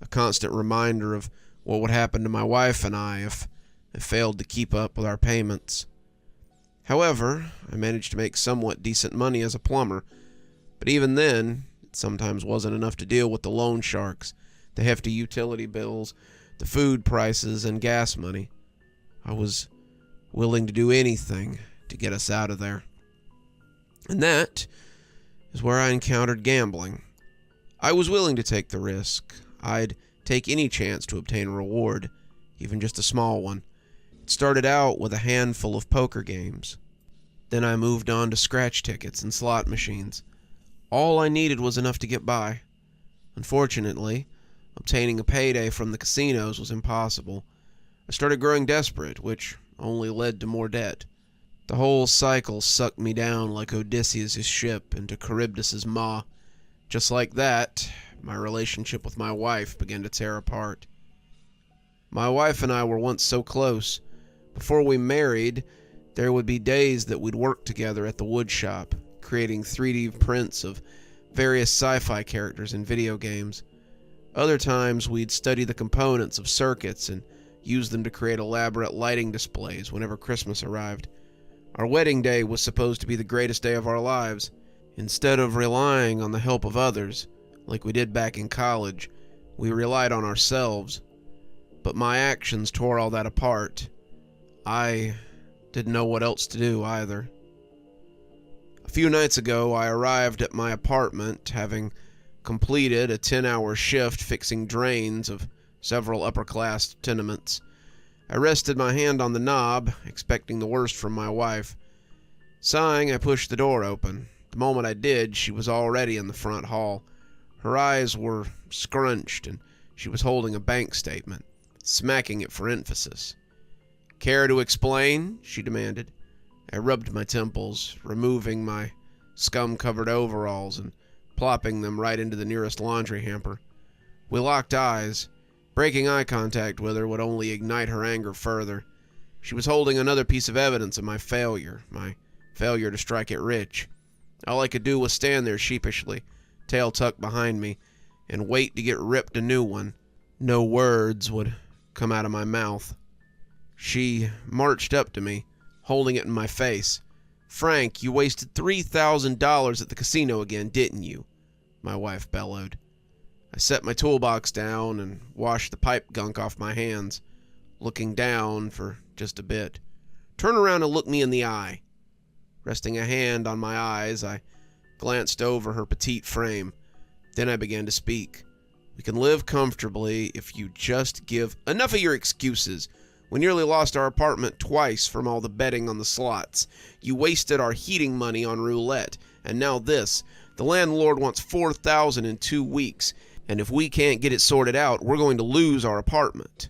Speaker 1: a constant reminder of what would happen to my wife and I if I failed to keep up with our payments. However, I managed to make somewhat decent money as a plumber, but even then, it sometimes wasn't enough to deal with the loan sharks, the hefty utility bills, the food prices, and gas money. I was willing to do anything to get us out of there. And that is where I encountered gambling. I was willing to take the risk. I'd take any chance to obtain a reward, even just a small one. It started out with a handful of poker games. Then I moved on to scratch tickets and slot machines. All I needed was enough to get by. Unfortunately, obtaining a payday from the casinos was impossible. I started growing desperate, which only led to more debt. The whole cycle sucked me down like Odysseus' ship into Charybdis' maw. Just like that, my relationship with my wife began to tear apart. My wife and I were once so close. Before we married, There would be days that we'd work together at the wood shop, creating 3D prints of various sci-fi characters in video games. Other times we'd study the components of circuits and use them to create elaborate lighting displays whenever Christmas arrived. Our wedding day was supposed to be the greatest day of our lives. Instead of relying on the help of others, like we did back in college, we relied on ourselves. But my actions tore all that apart. I didn't know what else to do either. A few nights ago, I arrived at my apartment, having completed a 10-hour shift fixing drains of several upper-class tenements. I rested my hand on the knob, expecting the worst from my wife. Sighing, I pushed the door open. The moment I did, she was already in the front hall. Her eyes were scrunched, and she was holding a bank statement, smacking it for emphasis. "Care to explain?" she demanded. I rubbed my temples, removing my scum-covered overalls and plopping them right into the nearest laundry hamper. We locked eyes. Breaking eye contact with her would only ignite her anger further. She was holding another piece of evidence of my failure to strike it rich. All I could do was stand there sheepishly, tail tucked behind me, and wait to get ripped a new one. No words would come out of my mouth. She marched up to me, holding it in my face. "Frank, you wasted $3,000 at the casino again, didn't you?" my wife bellowed. I set my toolbox down and washed the pipe gunk off my hands, looking down for just a bit. "Turn around and look me in the eye." Resting a hand on my eyes, I glanced over her petite frame. Then I began to speak. "We can live comfortably if you just give—" "Enough of your excuses. We nearly lost our apartment twice from all the betting on the slots. You wasted our heating money on roulette. And now this. The landlord wants $4,000 in 2 weeks. And if we can't get it sorted out, we're going to lose our apartment."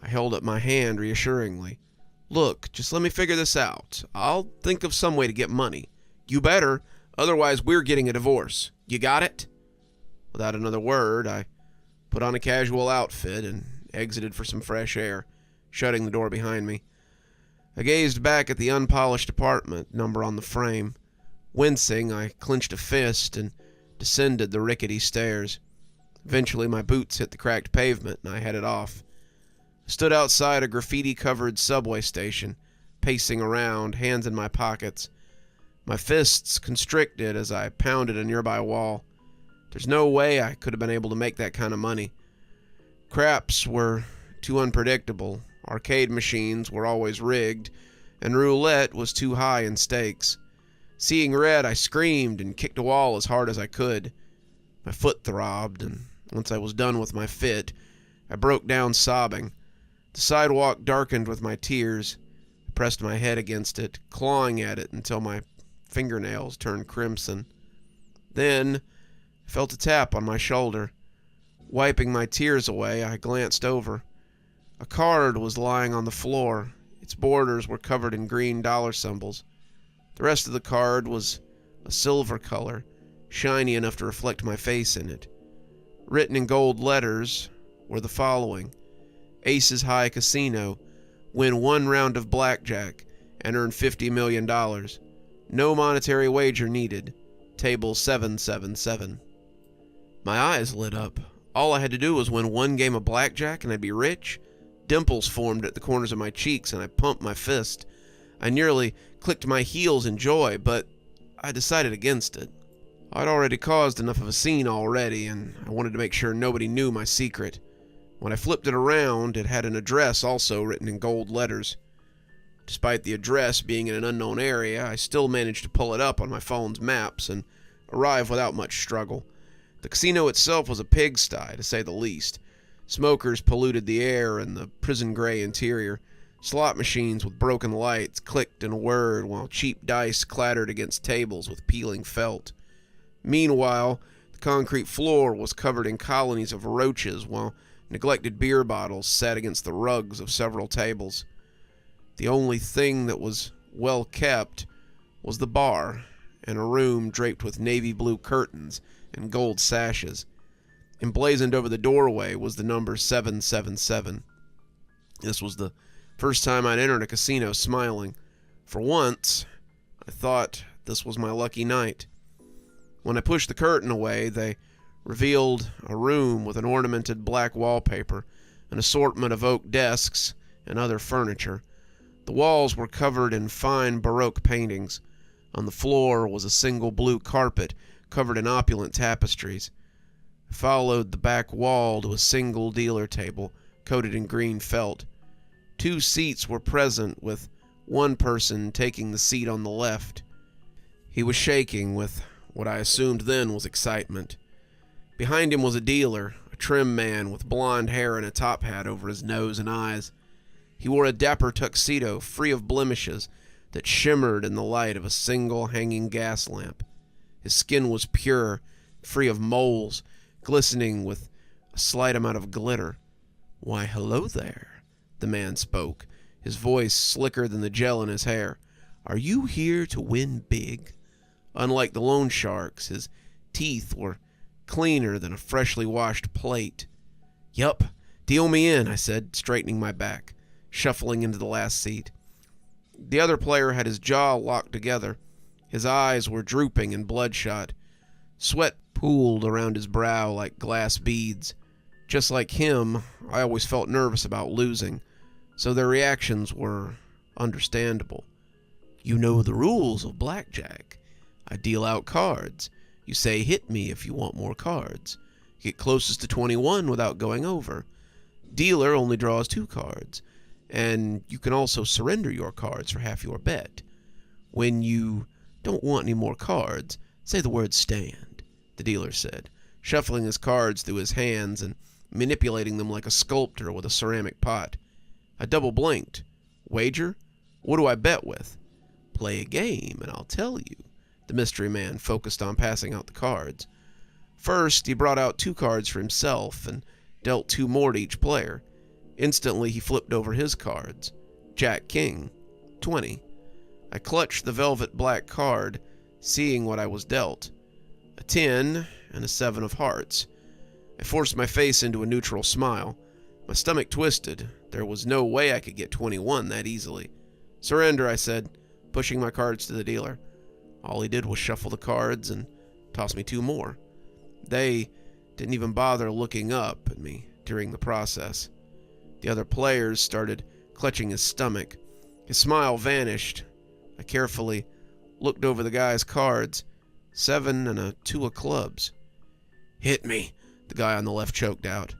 Speaker 1: I held up my hand reassuringly. "Look, just let me figure this out. I'll think of some way to get money. You better, otherwise we're getting a divorce. You got it?" Without another word, I put on a casual outfit and exited for some fresh air, shutting the door behind me. I gazed back at the unpolished apartment number on the frame. Wincing, I clenched a fist and descended the rickety stairs. Eventually, my boots hit the cracked pavement, and I headed off. I stood outside a graffiti-covered subway station, pacing around, hands in my pockets. My fists constricted as I pounded a nearby wall. There's no way I could have been able to make that kind of money. Craps were too unpredictable, arcade machines were always rigged, and roulette was too high in stakes. Seeing red, I screamed and kicked a wall as hard as I could. My foot throbbed, and once I was done with my fit, I broke down sobbing. The sidewalk darkened with my tears. I pressed my head against it, clawing at it until my fingernails turned crimson. Then I felt a tap on my shoulder. Wiping my tears away, I glanced over. A card was lying on the floor. Its borders were covered in green dollar symbols. The rest of the card was a silver color, shiny enough to reflect my face in it. Written in gold letters were the following: Aces High Casino. Win 1 round of blackjack and earn $50 million. No monetary wager needed. Table 777. My eyes lit up. All I had to do was win 1 game of blackjack and I'd be rich. Dimples formed at the corners of my cheeks and I pumped my fist. I nearly clicked my heels in joy, but I decided against it. I'd already caused enough of a scene already, and I wanted to make sure nobody knew my secret. When I flipped it around, it had an address also written in gold letters. Despite the address being in an unknown area, I still managed to pull it up on my phone's maps and arrive without much struggle. The casino itself was a pigsty, to say the least. Smokers polluted the air and the prison-gray interior. Slot machines with broken lights clicked and whirred while cheap dice clattered against tables with peeling felt. Meanwhile, the concrete floor was covered in colonies of roaches while neglected beer bottles sat against the rugs of several tables. The only thing that was well kept was the bar and a room draped with navy blue curtains and gold sashes. Emblazoned over the doorway was the number 777. This was the first time I'd entered a casino smiling. For once, I thought this was my lucky night. When I pushed the curtain away, they revealed a room with an ornamented black wallpaper, an assortment of oak desks, and other furniture. The walls were covered in fine Baroque paintings. On the floor was a single blue carpet covered in opulent tapestries. I followed the back wall to a single dealer table coated in green felt. 2 seats were present, with one person taking the seat on the left. He was shaking with what I assumed then was excitement. Behind him was a dealer, a trim man with blonde hair and a top hat over his nose and eyes. He wore a dapper tuxedo free of blemishes that shimmered in the light of a single hanging gas lamp. His skin was pure, free of moles, glistening with a slight amount of glitter. "Why, hello there," the man spoke, his voice slicker than the gel in his hair. "Are you here to win big?" Unlike the loan sharks, his teeth were cleaner than a freshly washed plate. "Yup, deal me in," I said, straightening my back, shuffling into the last seat. The other player had his jaw locked together. His eyes were drooping and bloodshot. Sweat pooled around his brow like glass beads. Just like him, I always felt nervous about losing, so their reactions were understandable. "You know the rules of blackjack. I deal out cards. You say hit me if you want more cards. You get closest to 21 without going over. Dealer only draws 2 cards, and you can also surrender your cards for half your bet. When you don't want any more cards, say the word stand," the dealer said, shuffling his cards through his hands and manipulating them like a sculptor with a ceramic pot. I double blinked. "Wager? What do I bet with?" "Play a game, and I'll tell you." The mystery man focused on passing out the cards. First, he brought out 2 cards for himself and dealt 2 more to each player. Instantly, he flipped over his cards. Jack King, 20. I clutched the velvet black card, seeing what I was dealt. A 10 and a 7 of hearts. I forced my face into a neutral smile. My stomach twisted. There was no way I could get 21 that easily. "Surrender," I said, pushing my cards to the dealer. All he did was shuffle the cards and toss me 2 more. They didn't even bother looking up at me during the process. The other players started clutching his stomach. His smile vanished. I carefully looked over the guy's cards. 7 and a 2 of clubs. "Hit me," the guy on the left choked out.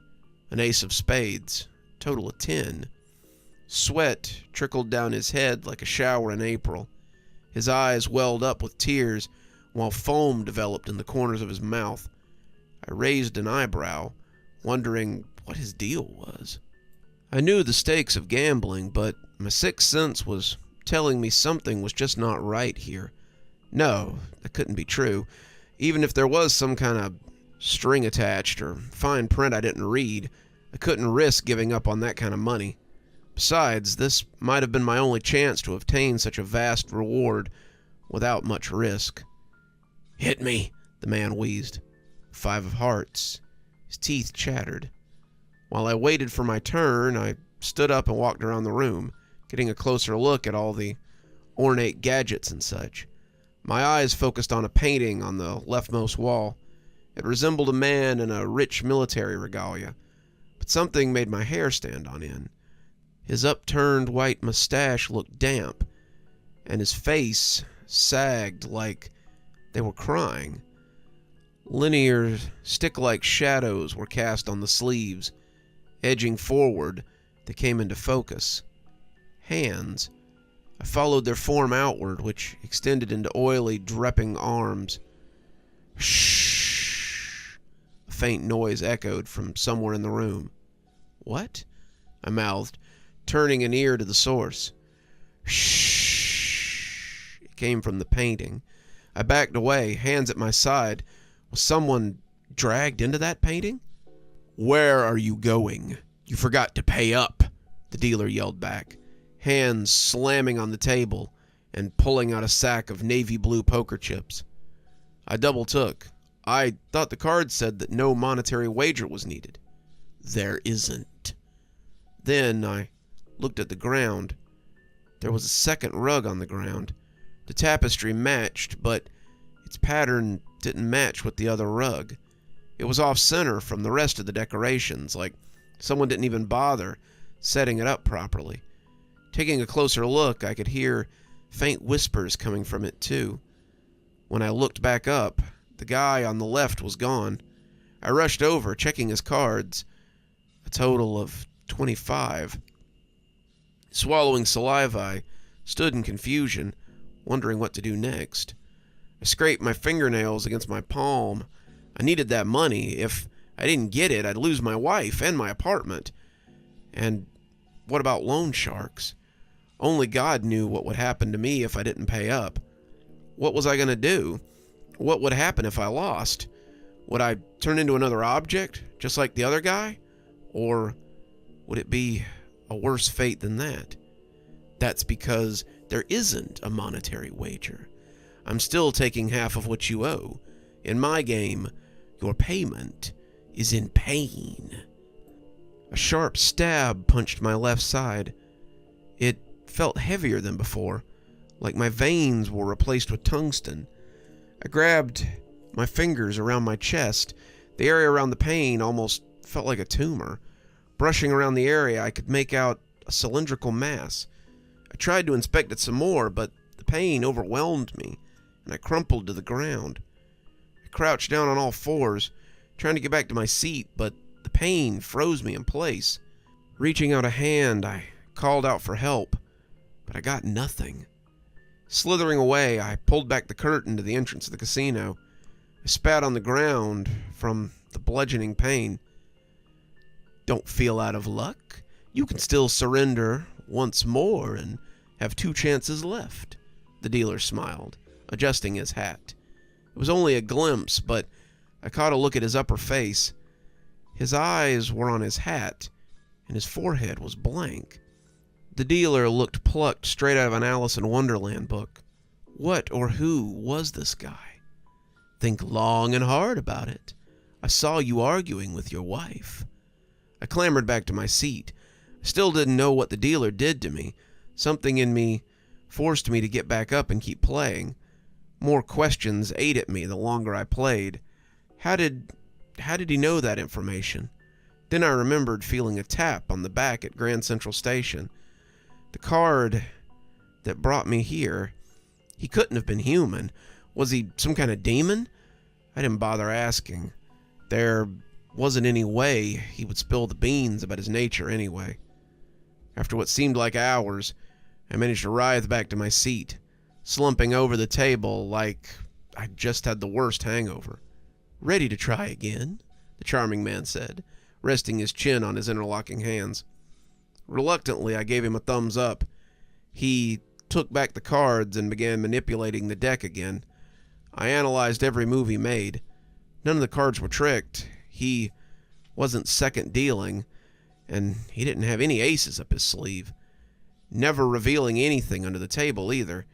Speaker 1: An ace of spades. Total of 10. Sweat trickled down his head like a shower in April. His eyes welled up with tears, while foam developed in the corners of his mouth. I raised an eyebrow, wondering what his deal was. I knew the stakes of gambling, but my sixth sense was telling me something was just not right here. No, that couldn't be true. Even if there was some kind of string attached or fine print I didn't read, I couldn't risk giving up on that kind of money. Besides, this might have been my only chance to obtain such a vast reward without much risk. "Hit me," the man wheezed. 5 of hearts. His teeth chattered. While I waited for my turn, I stood up and walked around the room, getting a closer look at all the ornate gadgets and such. My eyes focused on a painting on the leftmost wall. It resembled a man in a rich military regalia, but something made my hair stand on end. His upturned white mustache looked damp, and his face sagged like they were crying. Linear, stick-like shadows were cast on the sleeves. Edging forward, they came into focus. Hands. I followed their form outward, which extended into oily, dripping arms. "Shh!" A faint noise echoed from somewhere in the room. "What?" I mouthed, turning an ear to the source. "Shh!" It came from the painting. I backed away, hands at my side. Was someone dragged into that painting? "Where are you going? You forgot to pay up," the dealer yelled back, hands slamming on the table and pulling out a sack of navy blue poker chips. I double-took. I thought the card said that no monetary wager was needed. "There isn't." Then I looked at the ground. There was a second rug on the ground. The tapestry matched, but its pattern didn't match with the other rug. It was off-center from the rest of the decorations, like someone didn't even bother setting it up properly. Taking a closer look, I could hear faint whispers coming from it too. When I looked back up, the guy on the left was gone. I rushed over, checking his cards. A total of 25. Swallowing saliva, I stood in confusion, wondering what to do next. I scraped my fingernails against my palm. I needed that money. If I didn't get it, I'd lose my wife and my apartment. And what about loan sharks? Only God knew what would happen to me if I didn't pay up. What was I going to do? What would happen if I lost? Would I turn into another object, just like the other guy? Or would it be a worse fate than that? That's because there isn't a monetary wager. I'm still taking half of what you owe. In my game, your payment is in pain. A sharp stab punched my left side. It felt heavier than before, like my veins were replaced with tungsten. I grabbed my fingers around my chest. The area around the pain almost felt like a tumor. Brushing around the area, I could make out a cylindrical mass. I tried to inspect it some more, but the pain overwhelmed me, and I crumpled to the ground. I crouched down on all fours, trying to get back to my seat, but the pain froze me in place. Reaching out a hand, I called out for help, but I got nothing. Slithering away, I pulled back the curtain to the entrance of the casino. I spat on the ground from the bludgeoning pain. Don't feel out of luck? You can still surrender once more and have 2 chances left. The dealer smiled, adjusting his hat. It was only a glimpse, but I caught a look at his upper face. His eyes were on his hat, and his forehead was blank. The dealer looked plucked straight out of an Alice in Wonderland book. What or who was this guy? Think long and hard about it. I saw you arguing with your wife. I clambered back to my seat. I still didn't know what the dealer did to me. Something in me forced me to get back up and keep playing. More questions ate at me the longer I played. How did he know that information? Then I remembered feeling a tap on the back at Grand Central Station. The card that brought me here. He couldn't have been human. Was he some kind of demon? I didn't bother asking. There wasn't any way he would spill the beans about his nature anyway. After what seemed like hours, I managed to writhe back to my seat, slumping over the table like I'd just had the worst hangover. Ready to try again? The charming man said, resting his chin on his interlocking hands. Reluctantly, I gave him a thumbs up. He took back the cards and began manipulating the deck again. I analyzed every move he made. None of the cards were tricked. He wasn't second dealing, and he didn't have any aces up his sleeve. Never revealing anything under the table either.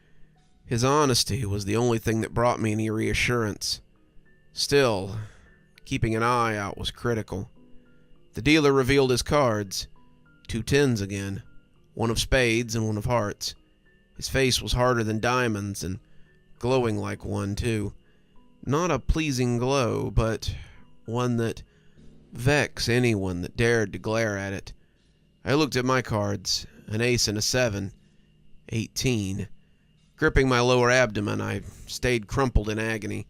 Speaker 1: His honesty was the only thing that brought me any reassurance. Still, keeping an eye out was critical. The dealer revealed his cards. 2 tens again, 1 of spades and 1 of hearts. His face was harder than diamonds and glowing like one, too. Not a pleasing glow, but one that vexed anyone that dared to glare at it. I looked at my cards, an ace and a 7, 18. Gripping my lower abdomen, I stayed crumpled in agony.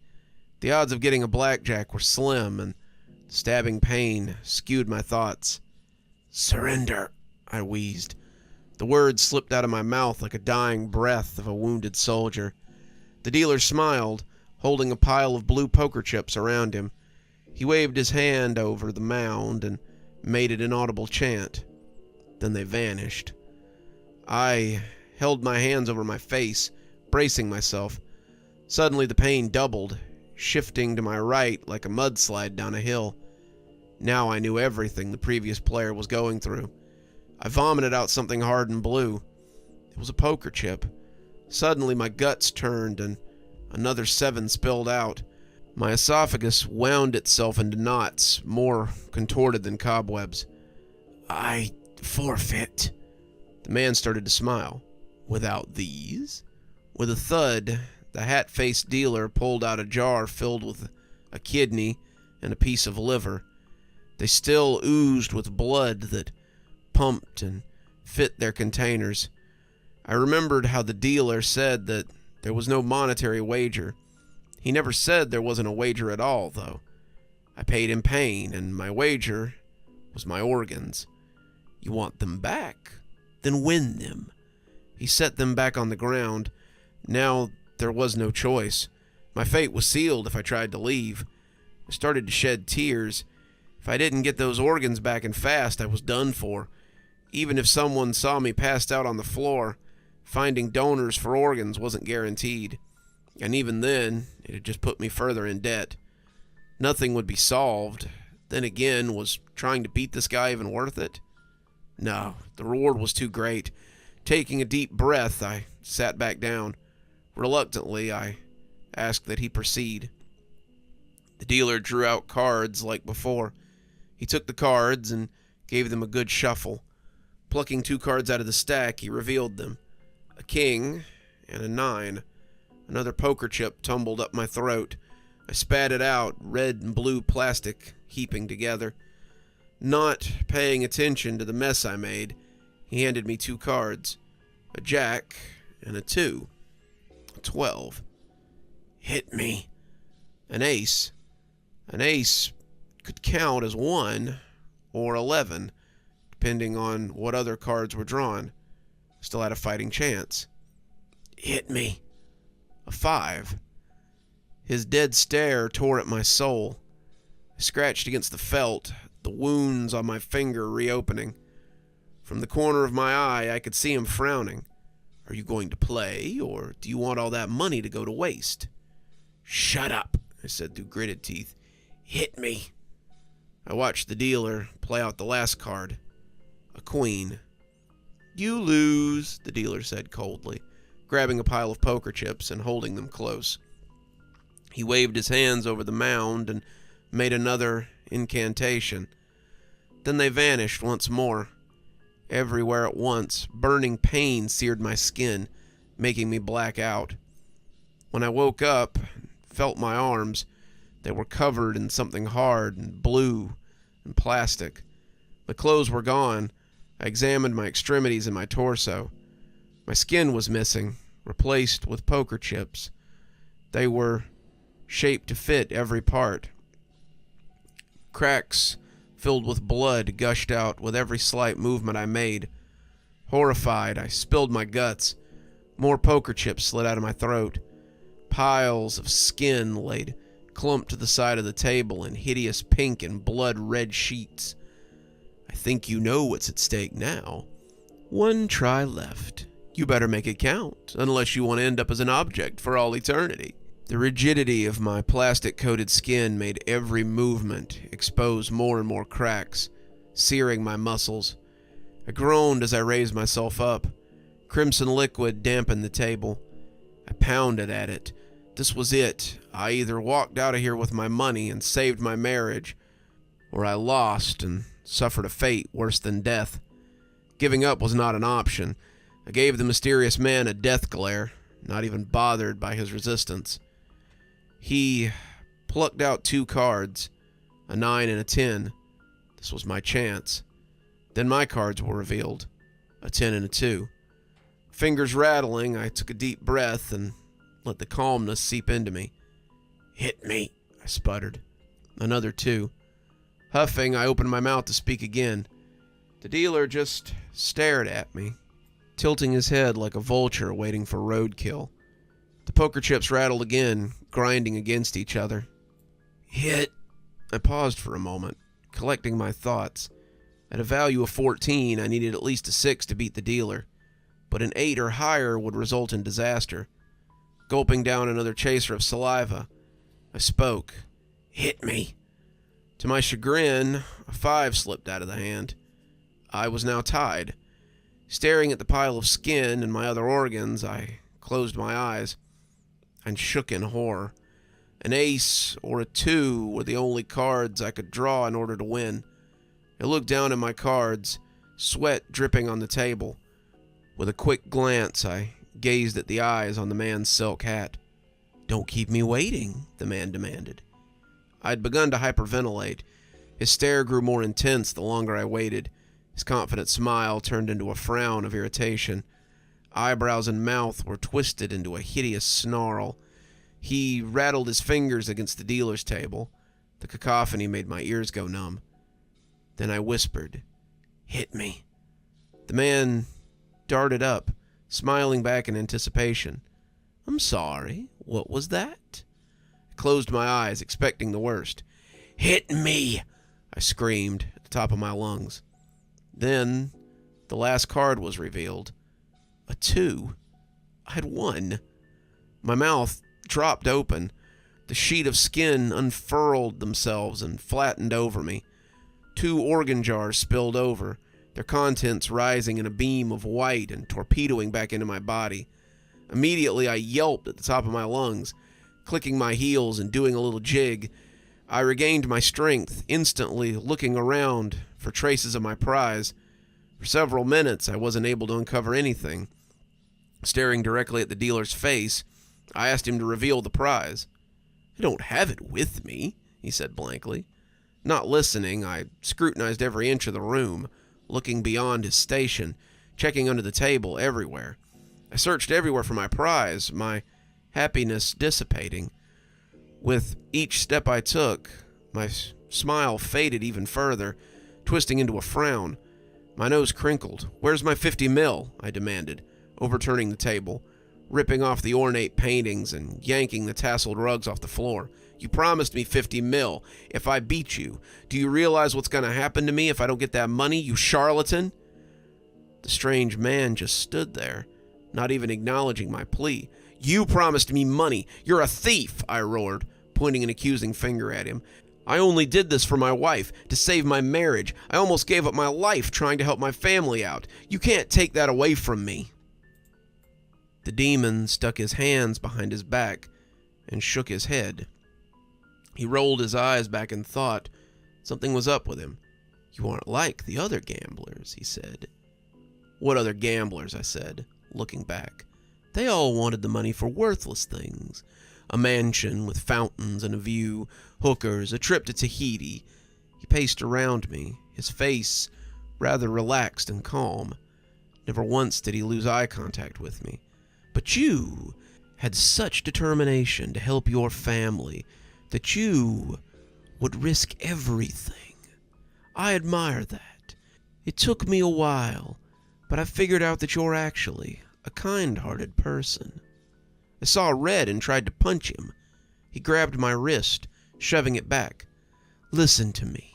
Speaker 1: The odds of getting a blackjack were slim, and the stabbing pain skewed my thoughts. Surrender, I wheezed. The words slipped out of my mouth like a dying breath of a wounded soldier. The dealer smiled, holding a pile of blue poker chips around him. He waved his hand over the mound and made an inaudible chant. Then they vanished. I held my hands over my face, bracing myself. Suddenly the pain doubled, shifting to my right like a mudslide down a hill. Now I knew everything the previous player was going through. I vomited out something hard and blue. It was a poker chip. Suddenly my guts turned and another 7 spilled out. My esophagus wound itself into knots, more contorted than cobwebs. I forfeit. The man started to smile. Without these? With a thud, the hat-faced dealer pulled out a jar filled with a kidney and a piece of liver. They still oozed with blood that pumped and fit their containers. I remembered how the dealer said that there was no monetary wager. He never said there wasn't a wager at all, though. I paid in pain, and my wager was my organs. You want them back? Then win them. He set them back on the ground. Now there was no choice. My fate was sealed if I tried to leave. I started to shed tears. If I didn't get those organs back and fast, I was done for. Even if someone saw me passed out on the floor, finding donors for organs wasn't guaranteed. And even then, it had just put me further in debt. Nothing would be solved. Then again, was trying to beat this guy even worth it? No, the reward was too great. Taking a deep breath, I sat back down. Reluctantly, I asked that he proceed. The dealer drew out cards like before. He took the cards and gave them a good shuffle. Plucking 2 cards out of the stack, he revealed them. A king and a 9. Another poker chip tumbled up my throat. I spat it out, red and blue plastic heaping together. Not paying attention to the mess I made, he handed me 2 cards. A jack and a 2. A 12. Hit me. An ace. An ace could count as 1 or 11, depending on what other cards were drawn. Still had a fighting chance. Hit me. A 5. His dead stare tore at my soul. I scratched against the felt, the wounds on my finger reopening. From the corner of my eye, I could see him frowning. Are you going to play, or do you want all that money to go to waste? Shut up, I said through gritted teeth. Hit me. I watched the dealer play out the last card. A queen. You lose, the dealer said coldly, grabbing a pile of poker chips and holding them close. He waved his hands over the mound and made another incantation. Then they vanished once more. Everywhere at once, burning pain seared my skin, making me black out. When I woke up, felt my arms, they were covered in something hard and blue and plastic. The clothes were gone. I examined my extremities and my torso. My skin was missing, replaced with poker chips. They were shaped to fit every part. Cracks filled with blood gushed out with every slight movement I made. Horrified, I spilled my guts. More poker chips slid out of my throat. Piles of skin laid clumped to the side of the table in hideous pink and blood-red sheets. I think you know what's at stake now. 1 try left. You better make it count, unless you want to end up as an object for all eternity. The rigidity of my plastic-coated skin made every movement expose more and more cracks, searing my muscles. I groaned as I raised myself up. Crimson liquid dampened the table. I pounded at it. This was it. I either walked out of here with my money and saved my marriage, or I lost and suffered a fate worse than death. Giving up was not an option. I gave the mysterious man a death glare, not even bothered by his resistance. He plucked out 2 cards, a 9 and a 10. This was my chance. Then my cards were revealed, a 10 and a 2. Fingers rattling, I took a deep breath and let the calmness seep into me. Hit me, I sputtered. Another 2. Huffing, I opened my mouth to speak again. The dealer just stared at me, tilting his head like a vulture waiting for roadkill. The poker chips rattled again, grinding against each other. Hit. I paused for a moment, collecting my thoughts. At a value of 14, I needed at least a 6 to beat the dealer, but an 8 or higher would result in disaster. Gulping down another chaser of saliva, I spoke. Hit me. To my chagrin, a 5 slipped out of the hand. I was now tied. Staring at the pile of skin and my other organs, I closed my eyes and shook in horror. An ace or a 2 were the only cards I could draw in order to win. I looked down at my cards, sweat dripping on the table. With a quick glance, I gazed at the eyes on the man's silk hat. "Don't keep me waiting," the man demanded. I'd begun to hyperventilate. His stare grew more intense the longer I waited. His confident smile turned into a frown of irritation. Eyebrows and mouth were twisted into a hideous snarl. He rattled his fingers against the dealer's table. The cacophony made my ears go numb. Then I whispered, "Hit me." The man darted up, smiling back in anticipation. "I'm sorry, what was that?" I closed my eyes, expecting the worst. "Hit me!" I screamed at the top of my lungs. Then the last card was revealed. A 2. I'd won. My mouth dropped open. The sheet of skin unfurled themselves and flattened over me. 2 organ jars spilled over, their contents rising in a beam of white and torpedoing back into my body. Immediately, I yelped at the top of my lungs, clicking my heels and doing a little jig. I regained my strength, instantly looking around for traces of my prize. For several minutes, I wasn't able to uncover anything. Staring directly at the dealer's face, I asked him to reveal the prize. "I don't have it with me," he said blankly. Not listening, I scrutinized every inch of the room, looking beyond his station, checking under the table, everywhere. I searched everywhere for my prize, my happiness dissipating. With each step I took, my smile faded even further, twisting into a frown. My nose crinkled. "Where's my 50 mil?" I demanded, overturning the table, ripping off the ornate paintings and yanking the tasseled rugs off the floor. "You promised me 50 mil if I beat you. Do you realize what's going to happen to me if I don't get that money, you charlatan?" The strange man just stood there, not even acknowledging my plea. "You promised me money. You're a thief," I roared, pointing an accusing finger at him. "I only did this for my wife, to save my marriage. I almost gave up my life trying to help my family out. You can't take that away from me." The demon stuck his hands behind his back and shook his head. He rolled his eyes back in thought. Something was up with him. "You aren't like the other gamblers," he said. "What other gamblers?" I said, looking back. "They all wanted the money for worthless things. A mansion with fountains and a view, hookers, a trip to Tahiti." He paced around me, his face rather relaxed and calm. Never once did he lose eye contact with me. "But you had such determination to help your family that you would risk everything. I admire that. It took me a while, but I figured out that you're actually a kind-hearted person." I saw red and tried to punch him. He grabbed my wrist, shoving it back. "Listen to me.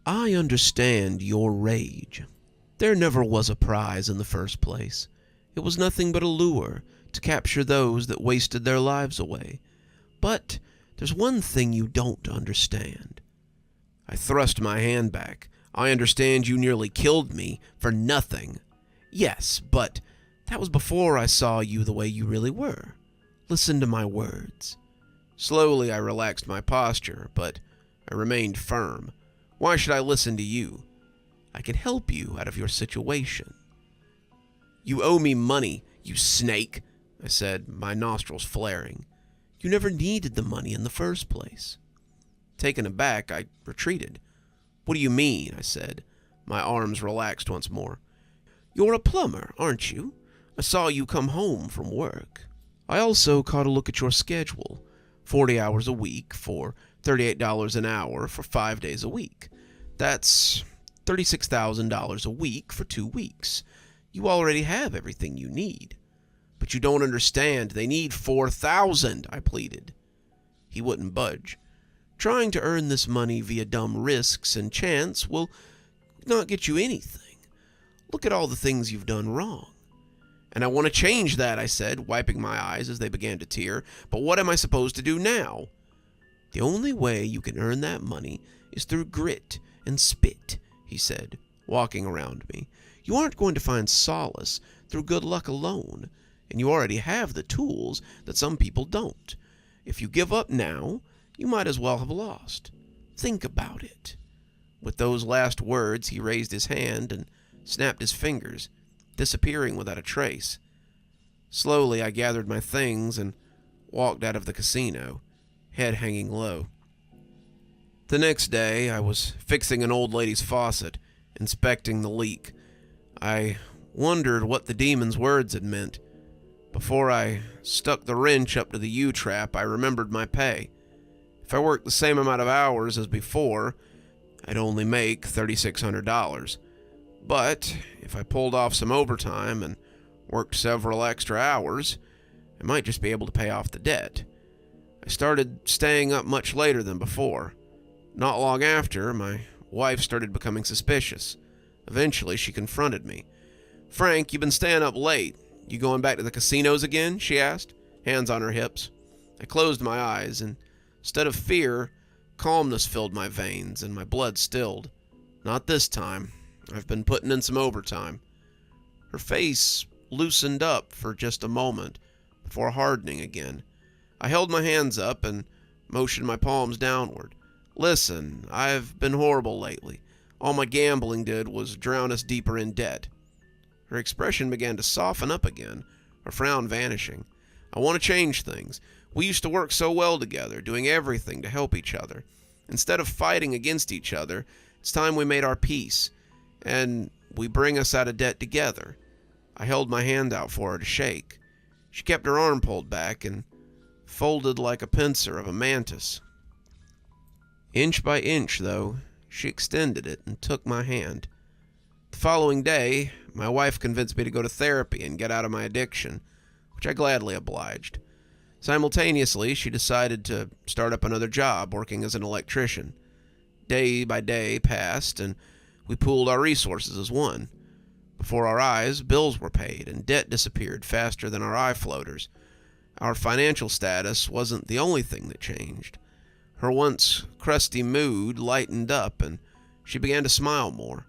Speaker 1: I understand your rage. There never was a prize in the first place. It was nothing but a lure to capture those that wasted their lives away. But there's one thing you don't understand." I thrust my hand back. "I understand you nearly killed me for nothing." "Yes, but that was before I saw you the way you really were. Listen to my words." Slowly I relaxed my posture, but I remained firm. "Why should I listen to you?" "I can help you out of your situation." "You owe me money, you snake," I said, my nostrils flaring. "You never needed the money in the first place." Taken aback, I retreated. "What do you mean?" I said. My arms relaxed once more. "You're a plumber, aren't you? I saw you come home from work. I also caught a look at your schedule. 40 hours a week for $38 an hour for 5 days a week. That's $36,000 a week for 2 weeks. You already have everything you need." "But you don't understand. They need 4,000, I pleaded. He wouldn't budge. "Trying to earn this money via dumb risks and chance will not get you anything. Look at all the things you've done wrong." "And I want to change that," I said, wiping my eyes as they began to tear. "But what am I supposed to do now?" "The only way you can earn that money is through grit and spit," he said, walking around me. "You aren't going to find solace through good luck alone, and you already have the tools that some people don't. If you give up now, you might as well have lost. Think about it." With those last words, he raised his hand and snapped his fingers. disappearing without a trace. Slowly, I gathered my things and walked out of the casino, head hanging low. The next day, I was fixing an old lady's faucet, inspecting the leak. I wondered what the demon's words had meant. Before I stuck the wrench up to the U-trap, I remembered my pay. If I worked the same amount of hours as before, I'd only make $3,600. But if I pulled off some overtime and worked several extra hours, I might just be able to pay off the debt. I started staying up much later than before. Not long after, my wife started becoming suspicious. Eventually, she confronted me. "Frank, you've been staying up late. You going back to the casinos again?" she asked, hands on her hips. I closed my eyes, and instead of fear, calmness filled my veins, and my blood stilled. "Not this time. I've been putting in some overtime." Her face loosened up for just a moment before hardening again. I held my hands up and motioned my palms downward. "Listen, I've been horrible lately. All my gambling did was drown us deeper in debt." Her expression began to soften up again, her frown vanishing. "I want to change things. We used to work so well together, doing everything to help each other. Instead of fighting against each other, it's time we made our peace, and we bring us out of debt together." I held my hand out for her to shake. She kept her arm pulled back and folded like a pincer of a mantis. Inch by inch, though, she extended it and took my hand. The following day, my wife convinced me to go to therapy and get out of my addiction, which I gladly obliged. Simultaneously, she decided to start up another job working as an electrician. Day by day passed, and we pooled our resources as one. Before our eyes, bills were paid, and debt disappeared faster than our eye floaters. Our financial status wasn't the only thing that changed. Her once crusty mood lightened up, and she began to smile more.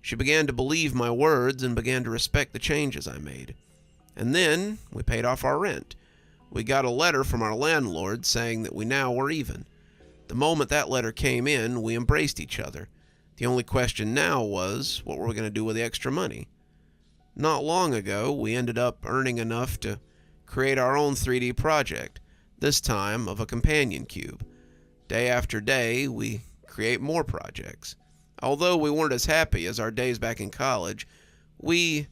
Speaker 1: She began to believe my words and began to respect the changes I made. And then we paid off our rent. We got a letter from our landlord saying that we now were even. The moment that letter came in, we embraced each other. The only question now was, what were we going to do with the extra money? Not long ago, we ended up earning enough to create our own 3D project, this time of a companion cube. Day after day, we create more projects. Although we weren't as happy as our days back in college, we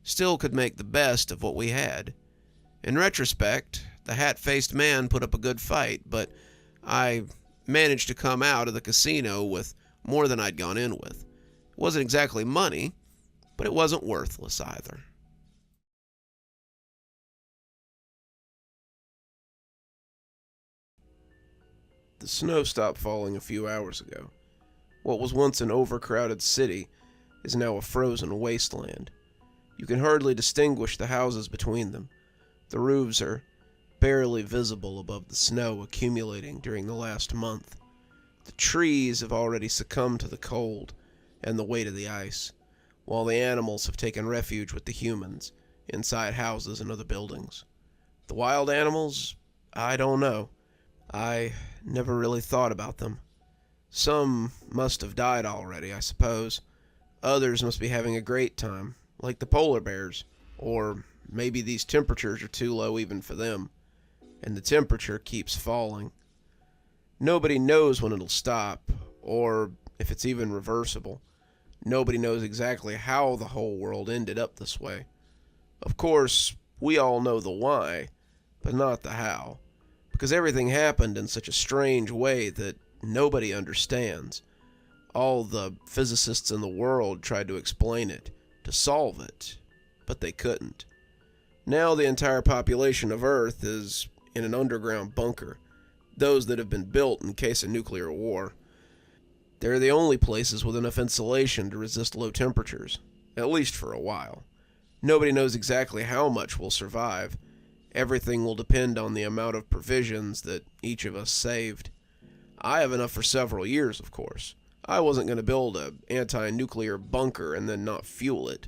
Speaker 1: still could make the best of what we had. In retrospect, the hat-faced man put up a good fight, but I managed to come out of the casino with more than I'd gone in with. It wasn't exactly money, but it wasn't worthless either. The snow stopped falling a few hours ago. What was once an overcrowded city is now a frozen wasteland. You can hardly distinguish the houses between them. The roofs are barely visible above the snow accumulating during the last month. The trees have already succumbed to the cold and the weight of the ice, while the animals have taken refuge with the humans inside houses and other buildings. The wild animals? I don't know. I never really thought about them. Some must have died already, I suppose. Others must be having a great time, like the polar bears, or maybe these temperatures are too low even for them, and the temperature keeps falling. Nobody knows when it'll stop, or if it's even reversible. Nobody knows exactly how the whole world ended up this way. Of course, we all know the why, but not the how, because everything happened in such a strange way that nobody understands. All the physicists in the world tried to explain it, to solve it, but they couldn't. Now the entire population of Earth is in an underground bunker, those that have been built in case of nuclear war. They're the only places with enough insulation to resist low temperatures, at least for a while. Nobody knows exactly how much will survive. Everything will depend on the amount of provisions that each of us saved. I have enough for several years, of course. I wasn't going to build an anti-nuclear bunker and then not fuel it.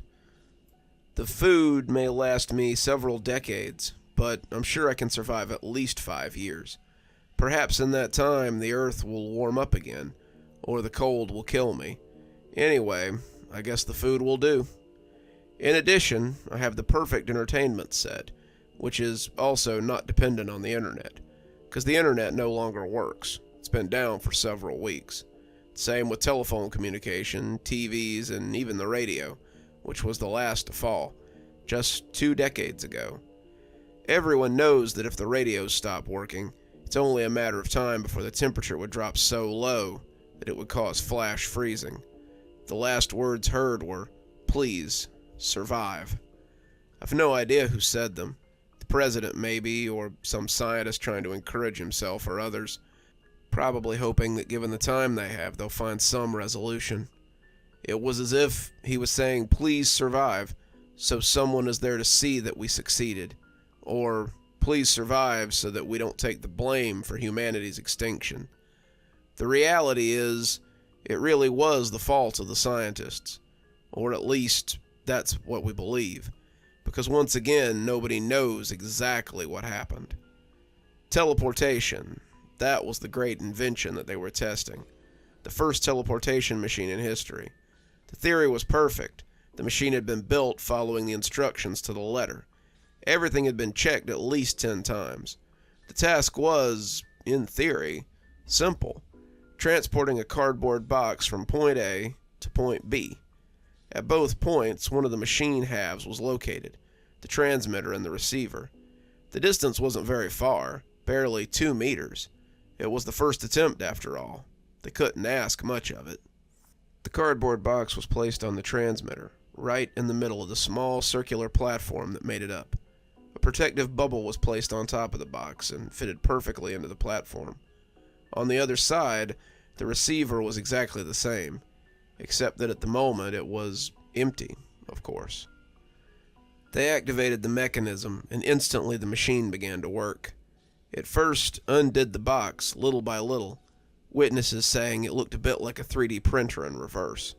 Speaker 1: The food may last me several decades, but I'm sure I can survive at least 5 years. Perhaps in that time the Earth will warm up again, or the cold will kill me. Anyway, I guess the food will do. In addition, I have the perfect entertainment set, which is also not dependent on the internet, because the internet no longer works. It's been down for several weeks. Same with telephone communication, TVs, and even the radio, which was the last to fall, just 2 decades ago. Everyone knows that if the radios stop working, it's only a matter of time before the temperature would drop so low that it would cause flash freezing. The last words heard were, "Please, survive." I've no idea who said them. The president maybe, or some scientist trying to encourage himself or others, probably hoping that given the time they have, they'll find some resolution. It was as if he was saying, "Please survive," so someone is there to see that we succeeded. Or, "Please survive so that we don't take the blame for humanity's extinction." The reality is, it really was the fault of the scientists. Or at least, that's what we believe. Because once again, nobody knows exactly what happened. Teleportation. That was the great invention that they were testing. The first teleportation machine in history. The theory was perfect. The machine had been built following the instructions to the letter. Everything had been checked at least 10 times. The task was, in theory, simple. Transporting a cardboard box from point A to point B. At both points, one of the machine halves was located, the transmitter and the receiver. The distance wasn't very far, barely 2 meters. It was the first attempt, after all. They couldn't ask much of it. The cardboard box was placed on the transmitter, right in the middle of the small circular platform that made it up. A protective bubble was placed on top of the box and fitted perfectly into the platform. On the other side, the receiver was exactly the same, except that at the moment it was empty, of course. They activated the mechanism, and instantly the machine began to work. It first undid the box, little by little, witnesses saying it looked a bit like a 3D printer in reverse.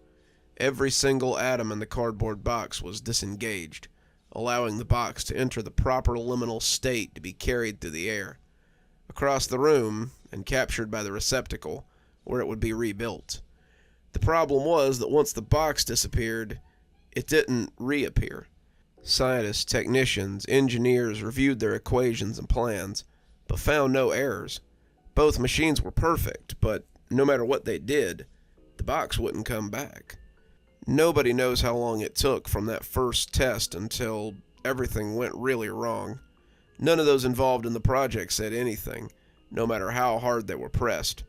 Speaker 1: Every single atom in the cardboard box was disengaged, allowing the box to enter the proper liminal state to be carried through the air, across the room, and captured by the receptacle, where it would be rebuilt. The problem was that once the box disappeared, it didn't reappear. Scientists, technicians, engineers reviewed their equations and plans, but found no errors. Both machines were perfect, but no matter what they did, the box wouldn't come back. Nobody knows how long it took from that first test until everything went really wrong. None of those involved in the project said anything, no matter how hard they were pressed.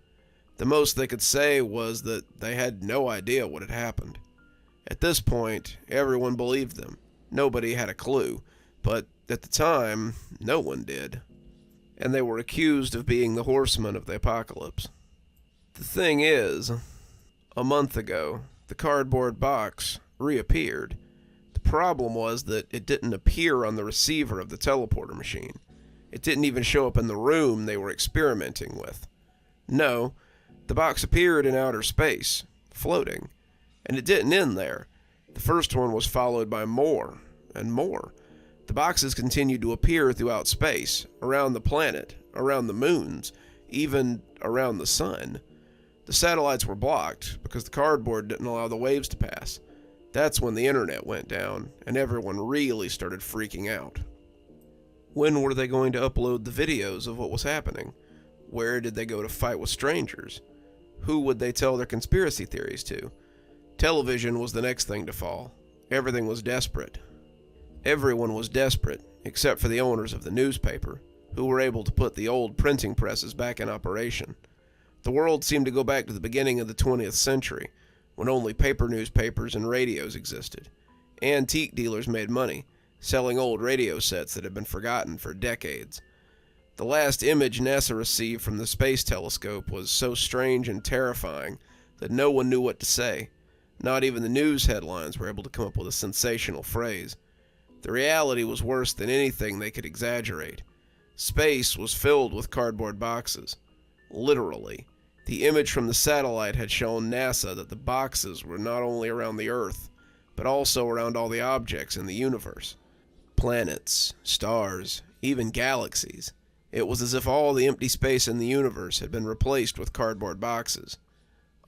Speaker 1: The most they could say was that they had no idea what had happened. At this point, everyone believed them. Nobody had a clue, but at the time, no one did. And they were accused of being the horsemen of the apocalypse. The thing is, a month ago, the cardboard box reappeared. The problem was that it didn't appear on the receiver of the teleporter machine. It didn't even show up in the room they were experimenting with. No, the box appeared in outer space, floating. And it didn't end there. The first one was followed by more and more. The boxes continued to appear throughout space, around the planet, around the moons, even around the sun. The satellites were blocked because the cardboard didn't allow the waves to pass. That's when the internet went down, and everyone really started freaking out. When were they going to upload the videos of what was happening? Where did they go to fight with strangers? Who would they tell their conspiracy theories to? Television was the next thing to fall. Everything was desperate. Everyone was desperate, except for the owners of the newspaper, who were able to put the old printing presses back in operation. The world seemed to go back to the beginning of the 20th century, when only paper newspapers and radios existed. Antique dealers made money, selling old radio sets that had been forgotten for decades. The last image NASA received from the space telescope was so strange and terrifying that no one knew what to say. Not even the news headlines were able to come up with a sensational phrase. The reality was worse than anything they could exaggerate. Space was filled with cardboard boxes. Literally. The image from the satellite had shown NASA that the boxes were not only around the Earth, but also around all the objects in the universe. Planets, stars, even galaxies. It was as if all the empty space in the universe had been replaced with cardboard boxes.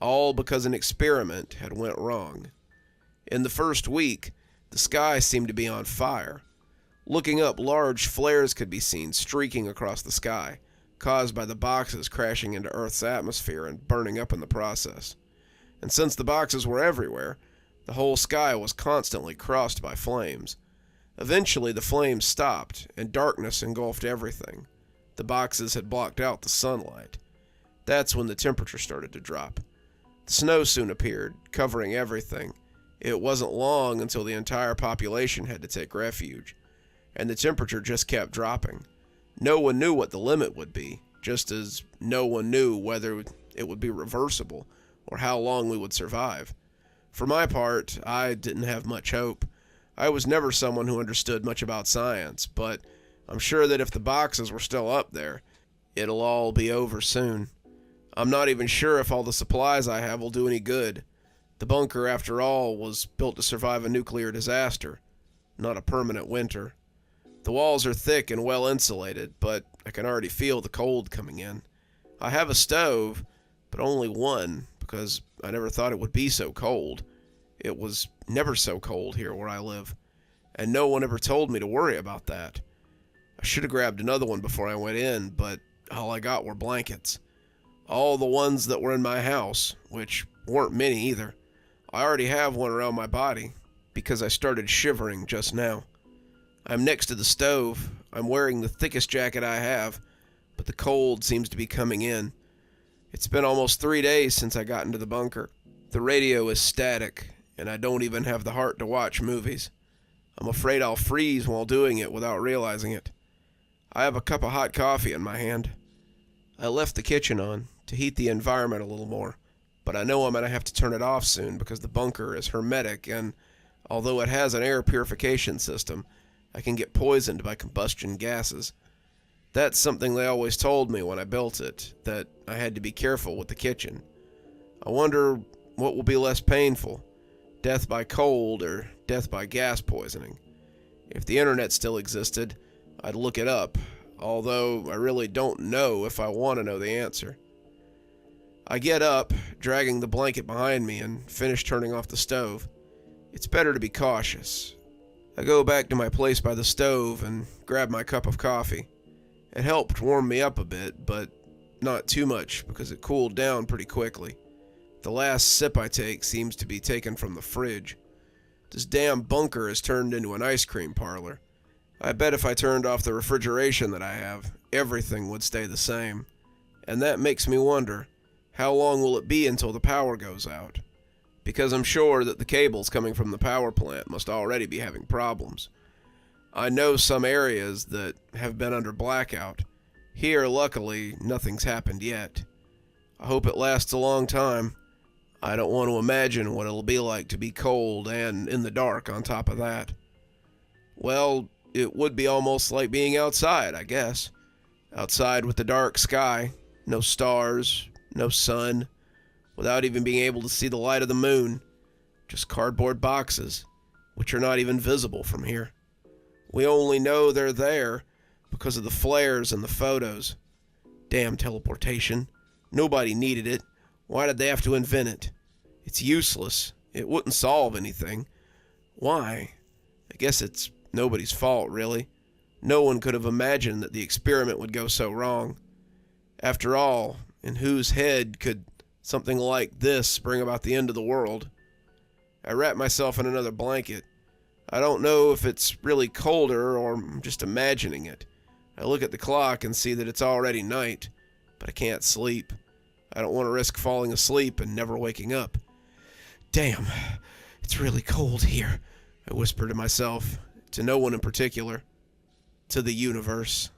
Speaker 1: All because an experiment had went wrong. In the first week, The sky seemed to be on fire. Looking up, large flares could be seen streaking across the sky, caused by the boxes crashing into Earth's atmosphere and burning up in the process. And since the boxes were everywhere, the whole sky was constantly crossed by flames. Eventually, the flames stopped, and darkness engulfed everything. The boxes had blocked out the sunlight. That's when the temperature started to drop. The snow soon appeared, covering everything. It wasn't long until the entire population had to take refuge, and the temperature just kept dropping. No one knew what the limit would be, just as no one knew whether it would be reversible or how long we would survive. For my part, I didn't have much hope. I was never someone who understood much about science, but I'm sure that if the boxes were still up there, it'll all be over soon. I'm not even sure if all the supplies I have will do any good. The bunker, after all, was built to survive a nuclear disaster, not a permanent winter. The walls are thick and well insulated, but I can already feel the cold coming in. I have a stove, but only one, because I never thought it would be so cold. It was never so cold here where I live, and no one ever told me to worry about that. I should have grabbed another one before I went in, but all I got were blankets. All the ones that were in my house, which weren't many either. I already have one around my body, because I started shivering just now. I'm next to the stove. I'm wearing the thickest jacket I have, but the cold seems to be coming in. It's been almost 3 days since I got into the bunker. The radio is static, and I don't even have the heart to watch movies. I'm afraid I'll freeze while doing it without realizing it. I have a cup of hot coffee in my hand. I left the kitchen on to heat the environment a little more, but I know I'm going to have to turn it off soon because the bunker is hermetic, and although it has an air purification system, I can get poisoned by combustion gases. That's something they always told me when I built it, that I had to be careful with the kitchen. I wonder what will be less painful, death by cold or death by gas poisoning. If the internet still existed, I'd look it up, although I really don't know if I want to know the answer. I get up, dragging the blanket behind me, and finish turning off the stove. It's better to be cautious. I go back to my place by the stove and grab my cup of coffee. It helped warm me up a bit, but not too much because it cooled down pretty quickly. The last sip I take seems to be taken from the fridge. This damn bunker has turned into an ice cream parlor. I bet if I turned off the refrigeration that I have, everything would stay the same. And that makes me wonder, how long will it be until the power goes out? Because I'm sure that the cables coming from the power plant must already be having problems. I know some areas that have been under blackout. Here, luckily, nothing's happened yet. I hope it lasts a long time. I don't want to imagine what it'll be like to be cold and in the dark on top of that. Well, it would be almost like being outside, I guess. Outside with the dark sky, no stars, no sun, without even being able to see the light of the moon. Just cardboard boxes, which are not even visible from here. We only know they're there because of the flares and the photos. Damn teleportation. Nobody needed it. Why did they have to invent it? It's useless. It wouldn't solve anything. Why? I guess it's nobody's fault, really. No one could have imagined that the experiment would go so wrong. After all, in whose head could something like this bring about the end of the world? I wrap myself in another blanket. I don't know if it's really colder or I'm just imagining it. I look at the clock and see that it's already night, but I can't sleep. I don't want to risk falling asleep and never waking up. Damn, it's really cold here, I whisper to myself, to no one in particular, to the universe.